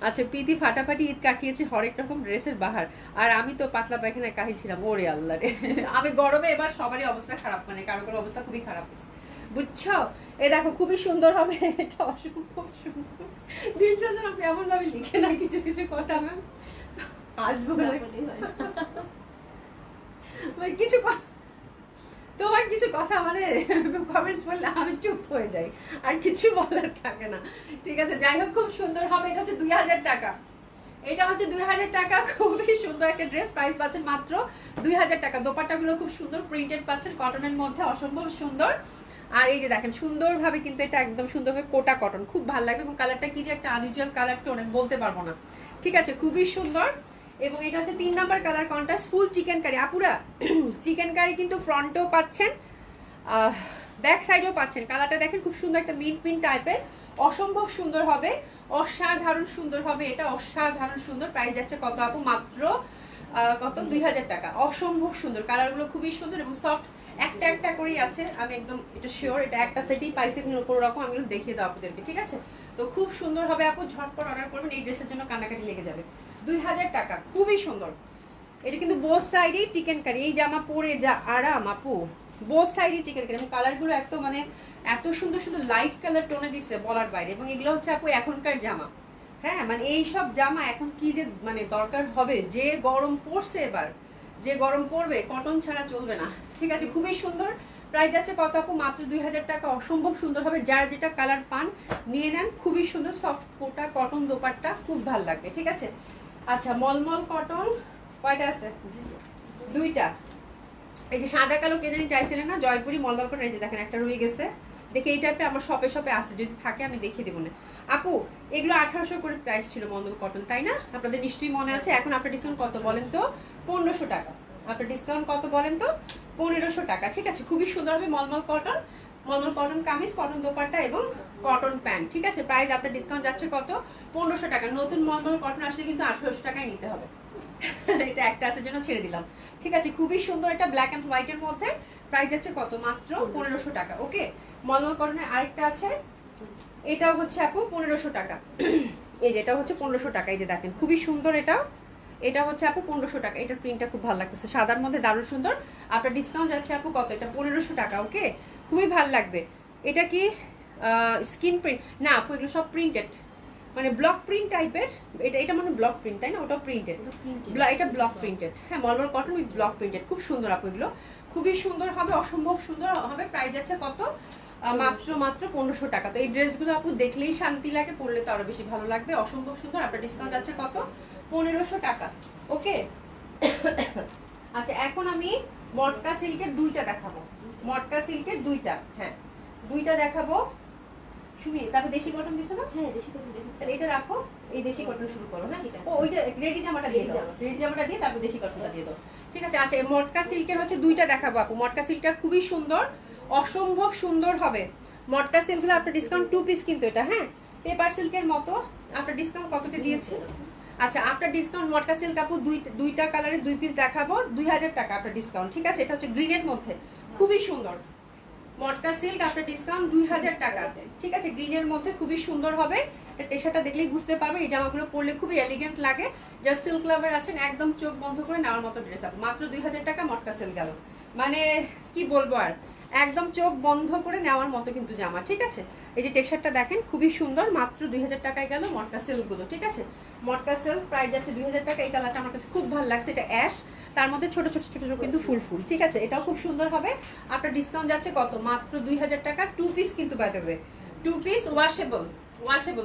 আচ্ছা প্রীতি ফাটাফাটি ঈদ কাটিয়েছে, হরেক রকম ড্রেসের বাহার, আর আমি তো পাতলা পায়খানায় কাহিল ছিলাম। ওরে আল্লাহ রে আমি গরমে এবার সবারই অবস্থা খারাপ, মানে কারো কারো অবস্থা খুবই খারাপ হয়েছে, বুঝছো। এই দেখো খুবই সুন্দর হবে এটা, অসম্ভব সুন্দর। দিলশা যেন এমন ভাবে লিখে না কিছু কিছু কথা, ম্যাম আসবো কিছু তোমার কিছু কথা মানে কমেন্টস বললে আমি চুপ হয়ে যাই, আর কিছু বলার থাকে না, ঠিক আছে। যাই হোক খুব সুন্দর হবে, এটা হচ্ছে 2000 টাকা, এটা হচ্ছে 2000 টাকা। খুবই সুন্দর একটা ড্রেস, প্রাইস পাচ্ছেন মাত্র 2000 টাকা। দোপাট্টাগুলো খুব সুন্দর প্রিন্টেড পাচ্ছেন, কটনের মধ্যে, অসম্ভব সুন্দর। আর এই যে দেখেন সুন্দরভাবে কিন্তু এটা একদম সুন্দরভাবে কোটা কটন, খুব ভালো লাগবে। এবং কালারটা কি যে একটা আনইউজুয়াল কালার টোন, বলতে পারবো না, ঠিক আছে, খুবই সুন্দর। এবং এটা হচ্ছে 3 number colour contrast, full chicken curry আপুরা। চিকেন কারি কিন্তু ফ্রন্টেও পাচ্ছেন, ব্যাক সাইডেও পাচ্ছেন। কালারটা দেখেন খুব সুন্দর, একটা মিন্ট পিঙ্ক টাইপের, অসম্ভব সুন্দর হবে, অসাধারণ সুন্দর হবে এটা, অসাধারণ সুন্দর। প্রাইস যাচ্ছে কত আপু? মাত্র কত? 2000 টাকা। অসম্ভব সুন্দর, কালারগুলো খুবই সুন্দর এবং সফট, একটা একটা করেই আছে, আমি একদম এটা শিওর, এটা একটা সেটেই পাইছে কোনো রকম, আমি দেখিয়ে দাও আপনাদেরকে, ঠিক আছে। তো খুব সুন্দর হবে আপু, ঝটপট অর্ডার করবেন, এই ড্রেসের জন্য কান্নাকাটি লেগে যাবে। 2000 টাকা, খুবই সুন্দর। এটা কিন্তু বোথ সাইডেই চিকেন কারি, এই জামা পরে যা আরাম আপু, বোথ সাইডেই চিকেন কারি। এবং কালারগুলো এত মানে এত সুন্দর সুন্দর লাইট কালার টোনে দিচ্ছে বলার বাইরে। এবং এগুলো হচ্ছে আপু এখনকার জামা, হ্যাঁ মানে এই সব জামা এখন কি যে মানে দরকার হবে, যে গরম পড়ছে এবার, যে গরম পড়বে, কটন ছাড়া চলবে না, ঠিক আছে। খুবই সুন্দর, প্রাইস যাচ্ছে কত আপু? মাত্র 2000 টাকা। অসম্ভব সুন্দর হবে, যার যেটা কালার পান নিয়ে নেন। খুবই সুন্দর সফট কোটা কটন দোপাট্টা, খুব ভালো লাগবে, ঠিক আছে। আচ্ছা মলমল কটন কয়টা আছে? 2টা। এই যে সাদা কালো কে জানি চাইছিলেন না, জয়পুরি মলমল কটন, এই যে দেখেন একটা রয়ে গেছে, দেখে এই টাইপের আমার শপে শপে আছে, যদি থাকে আমি দেখিয়ে দেবো না আপু। এগুলো 1800 করে প্রাইস ছিল মলমল কটন, তাই না? আপনাদের নিশ্চয়ই মনে আছে। এখন আপনার ডিসকাউন্ট কত বলেন তো? 1500 টাকা। আপনার ডিসকাউন্ট কত বলেন তো? 1500 টাকা, ঠিক আছে। খুবই সুন্দর হবে mulmul cotton, mulmul cotton kameez, cotton dupatta এবং কটন প্যান্ট, ঠিক আছে। প্রাইস আপনার ডিসকাউন্ট যাচ্ছে কত? 1500 টাকা। নতুন মলমল কটন আসলে কিন্তু 1800 টাকায় নিতে হবে এটা একটা আছে জন্য ছেড়ে দিলাম, ঠিক আছে। খুবই সুন্দর, এটা ব্ল্যাক এন্ড হোয়াইট এর মধ্যে, প্রাইস যাচ্ছে কত? মাত্র 1500 টাকা। ওকে, মলমল কটনের আরেকটা আছে, এটাও হচ্ছে আপু 1500 টাকা। এই যে এটা হচ্ছে 1500 টাকা, এই যে দেখেন খুবই সুন্দর, এটা হচ্ছে আপু 1500 টাকা। এটার প্রিন্টটা খুব ভালো লাগতেছে, সাদার মধ্যে দারুণ সুন্দর। আপনার ডিসকাউন্ট যাচ্ছে আপু কত? এটা 1500 টাকা। ওকে, খুবই ভালো লাগবে। এটা কি স্কিন প্রিন্ট না আপু? এগুলো সব প্রিন্টেড, মানে ব্লক প্রিন্ট টাইপের। এটা মানে ব্লক প্রিন্ট, তাই না? ওটাও প্রিন্টেড, এটা ব্লক প্রিন্টেড, হ্যাঁ মলমল কটন উইথ ব্লক প্রিন্টেড। খুব সুন্দর আপু, এগুলো খুবই সুন্দর হবে, অসম্ভব সুন্দর হবে। প্রাইস যাচ্ছে কত? মাত্র 1500 টাকা। তো এই ড্রেসগুলো আপু দেখলেই শান্তি লাগে, পরলে তো আরো বেশি ভালো লাগবে, অসম্ভব সুন্দর। আপনার ডিসকাউন্ট যাচ্ছে কত? 1500 টাকা। ওকে আচ্ছা এখন আমি মটকা সিল্কের 2টা দেখাবো, মটকা সিল্কের 2টা, হ্যাঁ 2টা দেখাবো। তুমি তারপর দেশি কটন দিছো না? হ্যাঁ দেশি কটন দেখেছি। তাহলে এটা রাখো, এই দেশি কটন শুরু করো। হ্যাঁ ঠিক আছে। ও ওইটা রেডি জামাটা দিয়ে দাও, রেডি জামাটা দিয়ে তারপর দেশি কটনটা দিয়ে দাও। ঠিক আছে। আচ্ছা মটকা সিল্কের হচ্ছে দুইটা দেখাবো আপু। মটকা সিল্কটা খুবই সুন্দর, অসম্ভব সুন্দর হবে। মটকা সিল্কগুলো আপনার ডিসকাউন্ট 2 পিস কিন্তু এটা। হ্যাঁ পেপার সিল্কের মতো আপনার ডিসকাউন্ট কততে দিয়েছে? আচ্ছা আপনার ডিসকাউন্ট মটকা সিল্ক আপু দুইটা কালারের 2 পিস দেখাবো, 2000 টাকা আপনার ডিসকাউন্ট। ঠিক আছে। এটা হচ্ছে গ্রিনের মধ্যে খুবই সুন্দর মটকা সিল্ক, আপনার ডিসকাউন্ট 2000 টাকা। ঠিক আছে। গ্রিনের মধ্যে খুবই সুন্দর হবে। টেক্সচারটা দেখলেই বুঝতে পারবে এই জামাগুলো পরলে খুবই এলিগেন্ট লাগে। যারা সিল্ক লাভার আছেন একদম চোখ বন্ধ করে নেওয়ার মতো ড্রেস আপু। মাত্র 2000 টাকা মটকা সিল্ক গেল, মানে কি বলবো আর, একদম চোখ বন্ধ করে নেওয়ার মতো কিন্তু জামা। ঠিক আছে। এই যে টেক্সচারটা দেখেন খুবই সুন্দর, মাত্র 2000 টাকায় গেল মটকা সিল্ক গুলো। ঠিক আছে। মটকা সিল্ক প্রাইস আছে 2000 টাকা। এই কালারটা আমার কাছে খুব ভালো লাগছে, এটা অ্যাশ, তার মধ্যে ছোট ছোট ছোট ছোট কিন্তু ফুল ফুল। ঠিক আছে। এটাও খুব সুন্দর হবে। আপনার ডিসকাউন্ট যাচ্ছে কত? মাত্র 2000 টাকা। 2 পিস কিন্তু by the way, 2 piece washable,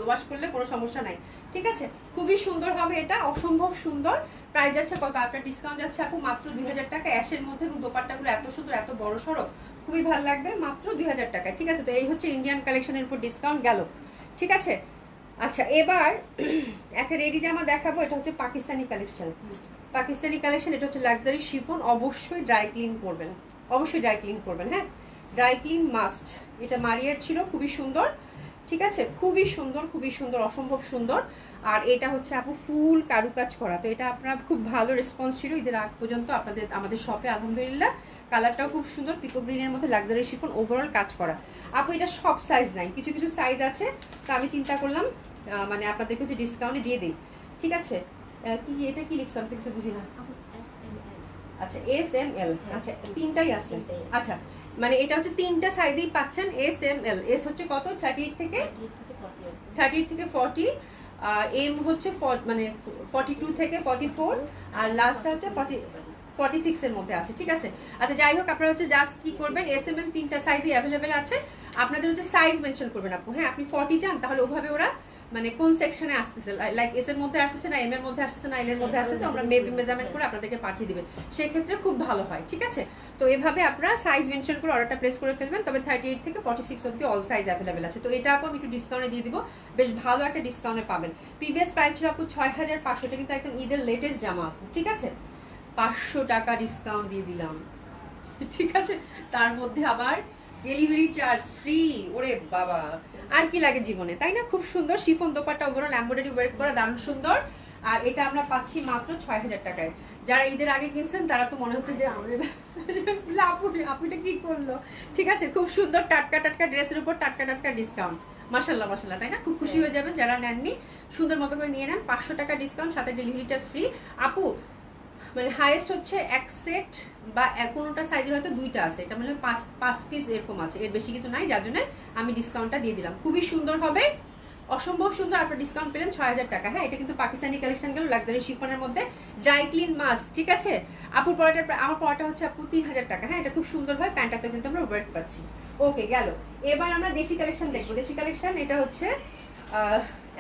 wash করলে কোনো সমস্যা নাই। ঠিক আছে। খুবই সুন্দর হবে এটা, অসম্ভব সুন্দর। প্রাইস যাচ্ছে কত? আপনার ডিসকাউন্ট যাচ্ছে আপু মাত্র 2000 টাকা। অ্যাশের মধ্যে এবং দোপাট্টাগুলো এত সুন্দর, এত বড় সড়ো, খুবই ভালো লাগবে মাত্র 2000 টাকা। ঠিক আছে। তো এই হচ্ছে ইন্ডিয়ান কালেকশনের উপর ডিসকাউন্ট গেল। ঠিক আছে। আচ্ছা এবার একটা রেডি জামা দেখাবো, এটা হচ্ছে পাকিস্তানি কালেকশন। পাকিস্তানি কালেকশন, এটা হচ্ছে লাক্সারি শিফন। অবশ্যই ড্রাই ক্লিন করবেন, অবশ্যই ড্রাই ক্লিন করবেন। হ্যাঁ ড্রাই ক্লিন মাস্ট। এটা মারিয়ার ছিল, খুবই সুন্দর। ঠিক আছে। খুবই সুন্দর, খুবই সুন্দর, অসম্ভব সুন্দর। আর এটা হচ্ছে আপু ফুল কারুকাজ করা। তো এটা আপনার খুব ভালো রেসপন্স ছিল ঈদের আগ পর্যন্ত আমাদের শপে, আলহামদুলিল্লাহ। কালারটাও খুব সুন্দর, পিকো গ্রিনের মধ্যে লাক্সারি শিফন, ওভারঅল কাজ করা। আপু এটা সব সাইজ নাই, কিছু কিছু সাইজ আছে। তো আমি চিন্তা করলাম মানে আপনাদেরকে হচ্ছে ডিসকাউন্টে দিয়ে দিই। ঠিক আছে। কি এটা কি লিখছো? আমি তো কিছু বুঝি না। আচ্ছা SML। আচ্ছা তিনটাই আছে। আচ্ছা মানে এটা হচ্ছে তিনটা সাইজেই পাচ্ছেন SML। এস হচ্ছে কত? 38 থেকে 40, এম হচ্ছে মানে 42 থেকে 44, আর লাস্টটা হচ্ছে 46 এর মধ্যে আছে। ঠিক আছে। আচ্ছা যাই হোক, আপনারা হচ্ছে জাস্ট কি করবেন, SML তিনটা সাইজই অ্যাভেলেবেল আছে। আপনাদের হচ্ছে সাইজ মেনশন করবেন আপু। হ্যাঁ আপনি 40 চান, তাহলে ওভাবে ওরা মানে কোন সেকশনে আসতেছে, লাইক এস এর মধ্যে আসতেছে না, এম এর মধ্যে আসতেছে না, এল এর মধ্যে আসতেছে, আমরা মেবি মেজারমেন্ট করে আপনাদেরকে পাঠিয়ে দিবেন। সেক্ষেত্রে খুব ভালো হয়। ঠিক আছে। তো এভাবে আপনারা সাইজ মেনশন করে অর্ডারটা প্লেস করে ফেলবেন। তবে 38 থেকে 46 অবধি অল সাইজ অ্যাভেলেবেল আছে। তো এটা আপু আমি একটু ডিসকাউন্টে দিয়ে দিব, বেশ ভালো একটা ডিসকাউন্টে পাবেন। প্রিভিয়াস প্রাইস ছিল আপু 6500, এটা কিন্তু একদম ঈদের লেটেস্ট জামা আপু। ঠিক আছে। 500 টাকা ডিসকাউন্ট দিয়ে দিলাম। ঠিক আছে। তার মধ্যে আবার ডেলিভারি চার্জ ফ্রি। ওরে বাবা, আর কি লাগে জীবনে, তাই না? খুব সুন্দর chiffon dupatta, overall embroidery work করা, দারুণ সুন্দর। আর এটা আমরা পাচ্ছি মাত্র 6000 টাকায়। যারা ঈদের আগে কিনছেন তারা তো মনে হচ্ছে যে আপু এটা কি করলো। ঠিক আছে। খুব সুন্দর টাটকা টাটকা ড্রেসের উপর টাটকা টাটকা ডিসকাউন্ট। মাশাল্লাহ মাশাল্লাহ, তাই না? খুব খুশি হয়ে যাবেন যারা নেননি। সুন্দর মতো করে নিয়ে নেন। 500 টাকা ডিসকাউন্ট, সাথে ডেলিভারি চার্জ ফ্রি। আপু মানে হাইয়েস্ট হচ্ছে এক সেট বা কোনোটা সাইজের হয়তো দুইটা আছে, এটা মানে 5 পিস এরকম আছে, এর বেশি কিন্তু নাই, যার জন্য আমি ডিসকাউন্টটা দিয়ে দিলাম। খুবই সুন্দর হবে, অসম্ভব সুন্দর। আপনার ডিসকাউন্ট পেলেন 6000 টাকা। হ্যাঁ এটা কিন্তু পাকিস্তানি কালেকশন গেল, লাক্সারি শিফনের মধ্যে, ড্রাই ক্লিন মাস্ক। ঠিক আছে। আপুর পড়াটা, আমার পড়াটা হচ্ছে আপু 3000 টাকা। হ্যাঁ এটা খুব সুন্দর হয়, প্যান্টটাতে কিন্তু আমরা ওয়ার্ক পাচ্ছি। ওকে গেল। এবার আমরা দেশি কালেকশন দেখবো। দেশি কালেকশন, এটা হচ্ছে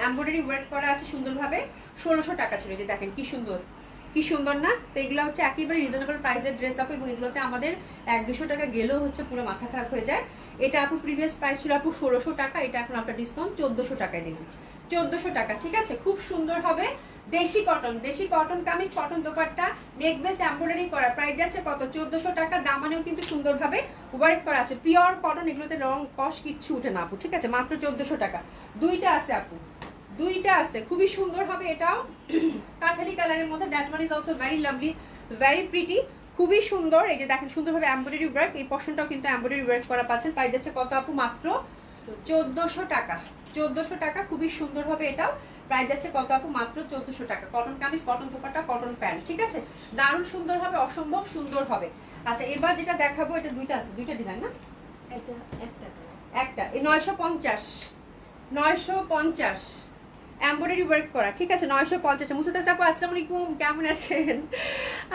এমব্রয়ডারি ওয়ার্ক করা আছে সুন্দরভাবে। 1600 টাকা ছিল। যে দেখেন কি সুন্দর, কি সুন্দর না? তো এগুলো হচ্ছে একেবারে রিজনেবল প্রাইসের ড্রেস আপু, এবং এগুলোতে আমাদের 100-200 টাকা গেলেও হচ্ছে পুরো মাথা খারাপ হয়ে যায়। এটা আপু প্রিভিয়াস প্রাইস ছিল আপু 1600 টাকা, এটা এখন আপনার ডিসকাউন্ট 1400 টাকায় দিলাম। 1400 টাকা। ঠিক আছে। খুব সুন্দর হবে। দেশি কটন কামিজ, কটন দোপাট্টা, নেক বেস এমব্রয়ডারি করা। প্রাইস যাচ্ছে কত? 1400 টাকা। দামানেও কিন্তু সুন্দরভাবে ওয়ার্ক করা আছে, পিওর কটন। এগুলোতে রং কস কিচ্ছু উঠে না আপু। ঠিক আছে। মাত্র 1400 টাকা। দুইটা আছে আপু, দুইটা আছে। খুবই সুন্দর হবে এটাও, কাঠালি কালারের মধ্যে। That one is also very lovely, very pretty, খুবই সুন্দর। এই যে দেখেন সুন্দরভাবে এমব্রয়ডারি ওয়ার্ক, এই পোরশনটাও কিন্তু এমব্রয়ডারি ওয়ার্ক করা পাচ্ছেন। প্রাইস যাচ্ছে কত আপু? মাত্র 1400 টাকা। 1400 টাকা। খুবই সুন্দর হবে এটাও। প্রাইস যাচ্ছে কত আপু? মাত্র 1400 টাকা। Cotton kameez, cotton dupatta, cotton pant. ঠিক আছে। দারুণ সুন্দর হবে, অসম্ভব সুন্দর হবে। আচ্ছা এবার যেটা দেখাবো, এটা দুইটা আছে, দুইটা ডিজাইন না, একটা এই 950 এমব্রয়ডারি ওয়ার্ক করা। ঠিক আছে। 950। মুসাদ্দাস আপু আসসালামু আলাইকুম, কেমন আছেন?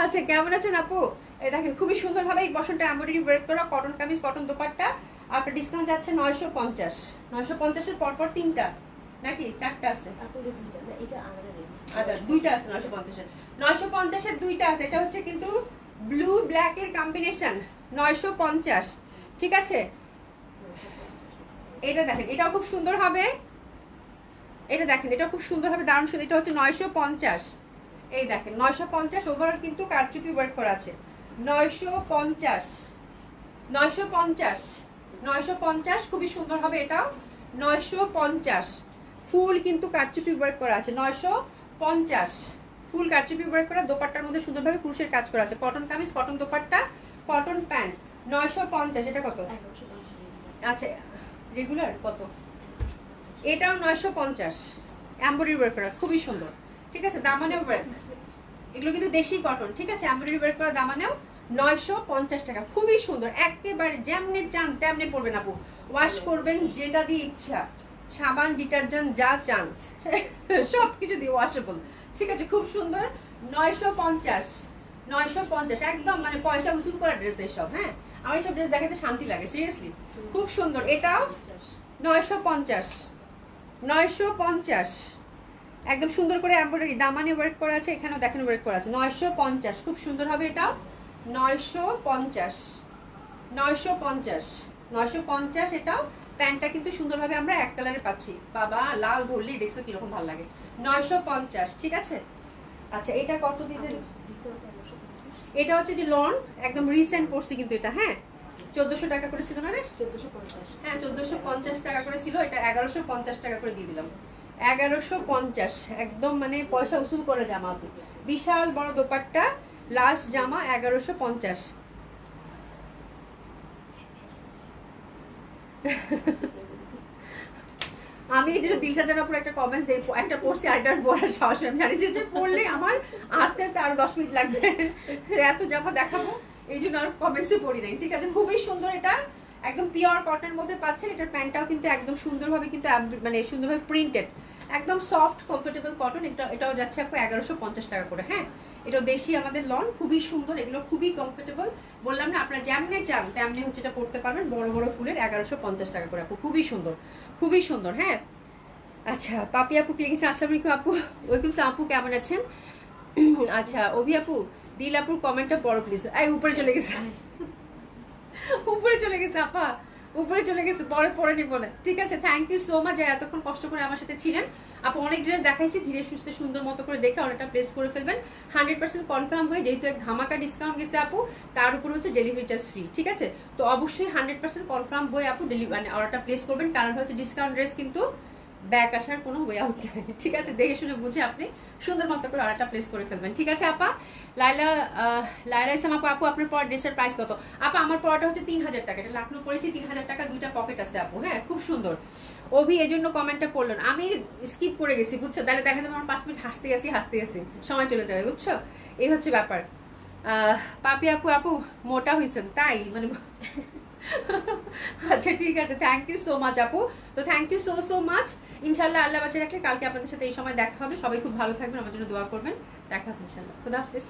আচ্ছা কেমন আছেন আপু? এই দেখেন খুবই সুন্দরভাবে এই বসনটা এমব্রয়ডারি ওয়ার্ক করা, কটন কামিজ, কটন দোপাট্টা। আপনার ডিসকাউন্ট যাচ্ছে 950। 950 এর পরপর তিনটা নাকি চারটা আছে? আচ্ছা দুইটা আছে 950 এর। 950 এর দুইটা আছে। এটা হচ্ছে কিন্তু ব্লু ব্ল্যাক এর কম্বিনেশন। 950। ঠিক আছে। এটা দেখেন, এটাও খুব সুন্দর হবে। এটা দেখেন, এটা খুব সুন্দর হবে, দারুণ সুন্দর। এটা হচ্ছে 950। এই দেখেন 950 ওভারঅল কিন্তু কারচুপি ওয়ার্ক করা আছে। 950 950 950 খুবই সুন্দর হবে এটাও। 950 ফুল কিন্তু কারচুপি ওয়ার্ক করা আছে। 950 ফুল কারচুপি ওয়ার্ক করা, দোপাট্টার মধ্যে সুন্দরভাবে কুরুশের কাজ করা আছে। Cotton kameez, cotton dupatta, cotton pant. 950। এটা কত? আচ্ছা রেগুলার কত? এটাও 950 এমব্রয়ডারি ওয়ার্ক করা, খুবই সুন্দর। ঠিক আছে, দামানেও ওয়ার্ক, এগুলো কিন্তু দেশি কটন। ঠিক আছে, এমব্রয়ডারি ওয়ার্ক করা, দামানেও 950 টাকা। খুবই সুন্দর, একেবারে যেমনি চান তেমনি পড়বেন আপু। ওয়াশ করবেন যেটা দিয়ে ইচ্ছা, সাবান ডিটারজেন্ট যা চান সবকিছু দিয়ে ওয়াশেবল। ঠিক আছে, খুব সুন্দর। 950 950 একদম মানে পয়সা উসুল করা ড্রেস এসব। হ্যাঁ, আমার এইসব ড্রেস দেখাতে শান্তি লাগে, সিরিয়াসলি খুব সুন্দর। এটাও 950 950 একদম সুন্দর করে এমব্রয়ডারি দামানে ওয়ার্ক করা আছে, এখানেও দেখেন ওয়ার্ক করা আছে। 950 খুব সুন্দর হবে এটাও। 950 950 950 এটাও। প্যান্টটা কিন্তু সুন্দরভাবে আমরা এক কালারে পাচ্ছি। বাবা লাল ধরলেই দেখছো কিরকম ভালো লাগে। 950। ঠিক আছে, আচ্ছা এটা কত দিতে? এটা হচ্ছে যে লন, একদম রিসেন্ট পড়ছি কিন্তু এটা। হ্যাঁ, 1400 টাকা করে ছিল না রে? 1450। হ্যাঁ, 1450 টাকা করে ছিল, এটা 1150 টাকা করে দিয়ে দিলাম। 1150 একদম মানে পয়সা উসুল করে জামা আপু। বিশাল বড় দোপাট্টা, লাস্ট জামা 1150। আমি এই যে দিলশা জানার উপর একটা কমেন্ট দেই, একটা পড়ছি আরেকটা বলার সাহস আমি জানি যে পড়লে আমার আস্তে আস্তে আরো 10 মিনিট লাগবে, এত জামা দেখাবো এই জন্য আর কমেন্টসে পড়ি নাই। ঠিক আছে, খুবই সুন্দর, এটা একদম পিওর কটনের মধ্যে পাচ্ছেন। এটার প্যান্টটাও কিন্তু একদম সুন্দরভাবে কিন্তু মানে সুন্দরভাবে প্রিন্টেড, একদম সফট কমফোর্টেবল কটন। এটাও যাচ্ছে আপু 1150 টাকা করে। হ্যাঁ, এটা দেশি আমাদের লন, খুবই সুন্দর, এগুলো খুবই কমফোর্টেবল। বললাম না, আপনারা যেমনি চান তেমনি হচ্ছে এটা পড়তে পারবেন। বড় বড় ফুলের 1150 টাকা করে আপু, খুবই সুন্দর, খুবই সুন্দর। হ্যাঁ, আচ্ছা পাপি আপু লিখেছে আসসালামু আলাইকুম আপু। ওয়েলকাম আপু, কেমন আছেন? আচ্ছা অভি আপু, দিল আপুর কমেন্টটা পড়ো প্লিজ। এই উপরে চলে গেছে, উপরে চলে গেছে আপা, উপরে চলে গেছে, পরে পরে নিব না। ঠিক আছে, থ্যাংক ইউ সো মাচ যারা এতক্ষণ কষ্ট করে আমার সাথে ছিলেন। আপু অনেক ড্রেস দেখাইছি, ধীরে সুস্থে সুন্দর মতো করে দেখে অর্ডারটা প্লেস করে ফেলবেন। 100% কনফার্ম হয়ে, যেহেতু এক ধামাকা ডিসকাউন্ট গেছে আপু, তার উপর হচ্ছে ডেলিভারি চার্জ ফ্রি। ঠিক আছে, তো অবশ্যই 100% কনফার্ম হয়ে আপু মানে অর্ডারটা প্লেস করবেন, কারণ হচ্ছে ডিসকাউন্ট ড্রেস কিন্তু ব্যাক আসার কোনো ওয়ে আউট নেই। ঠিক আছে, দেখে শুনে বুঝে আপনি সুন্দর মতো করে অর্ডারটা প্লেস করে ফেলবেন। ঠিক আছে আপা। লাইলা ইসলাম আপু, আপু আপনার পর ড্রেসের প্রাইস কত? আপা আমার পরটা হচ্ছে 3000 টাকা, এটা লাখনো পড়েছি 3000 টাকা, 2টা পকেট আছে আপু। হ্যাঁ, খুব সুন্দর। অভি এই জন্য কমেন্টটা পড়লেন, আমি স্কিপ করে গেছি বুঝছো, তাহলে দেখা যাবে আমার 5 মিনিট হাসতে আসি সময় চলে যাবে বুঝছো, এই হচ্ছে ব্যাপার। পাপি আপু, আপু মোটা হয়েছেন তাই মানে আচ্ছা ঠিক আছে, থ্যাংক ইউ সো মাচ আপু। তো থ্যাংক ইউ সো মাচ। ইনশাল্লাহ আল্লাহ বাঁচিয়ে রাখলে কালকে আপনাদের সাথে এই সময় দেখা হবে। সবাই খুব ভালো থাকবেন, আমার জন্য দোয়া করবেন। দেখা হবে ইনশাল্লাহ। খুদা হাফেজ।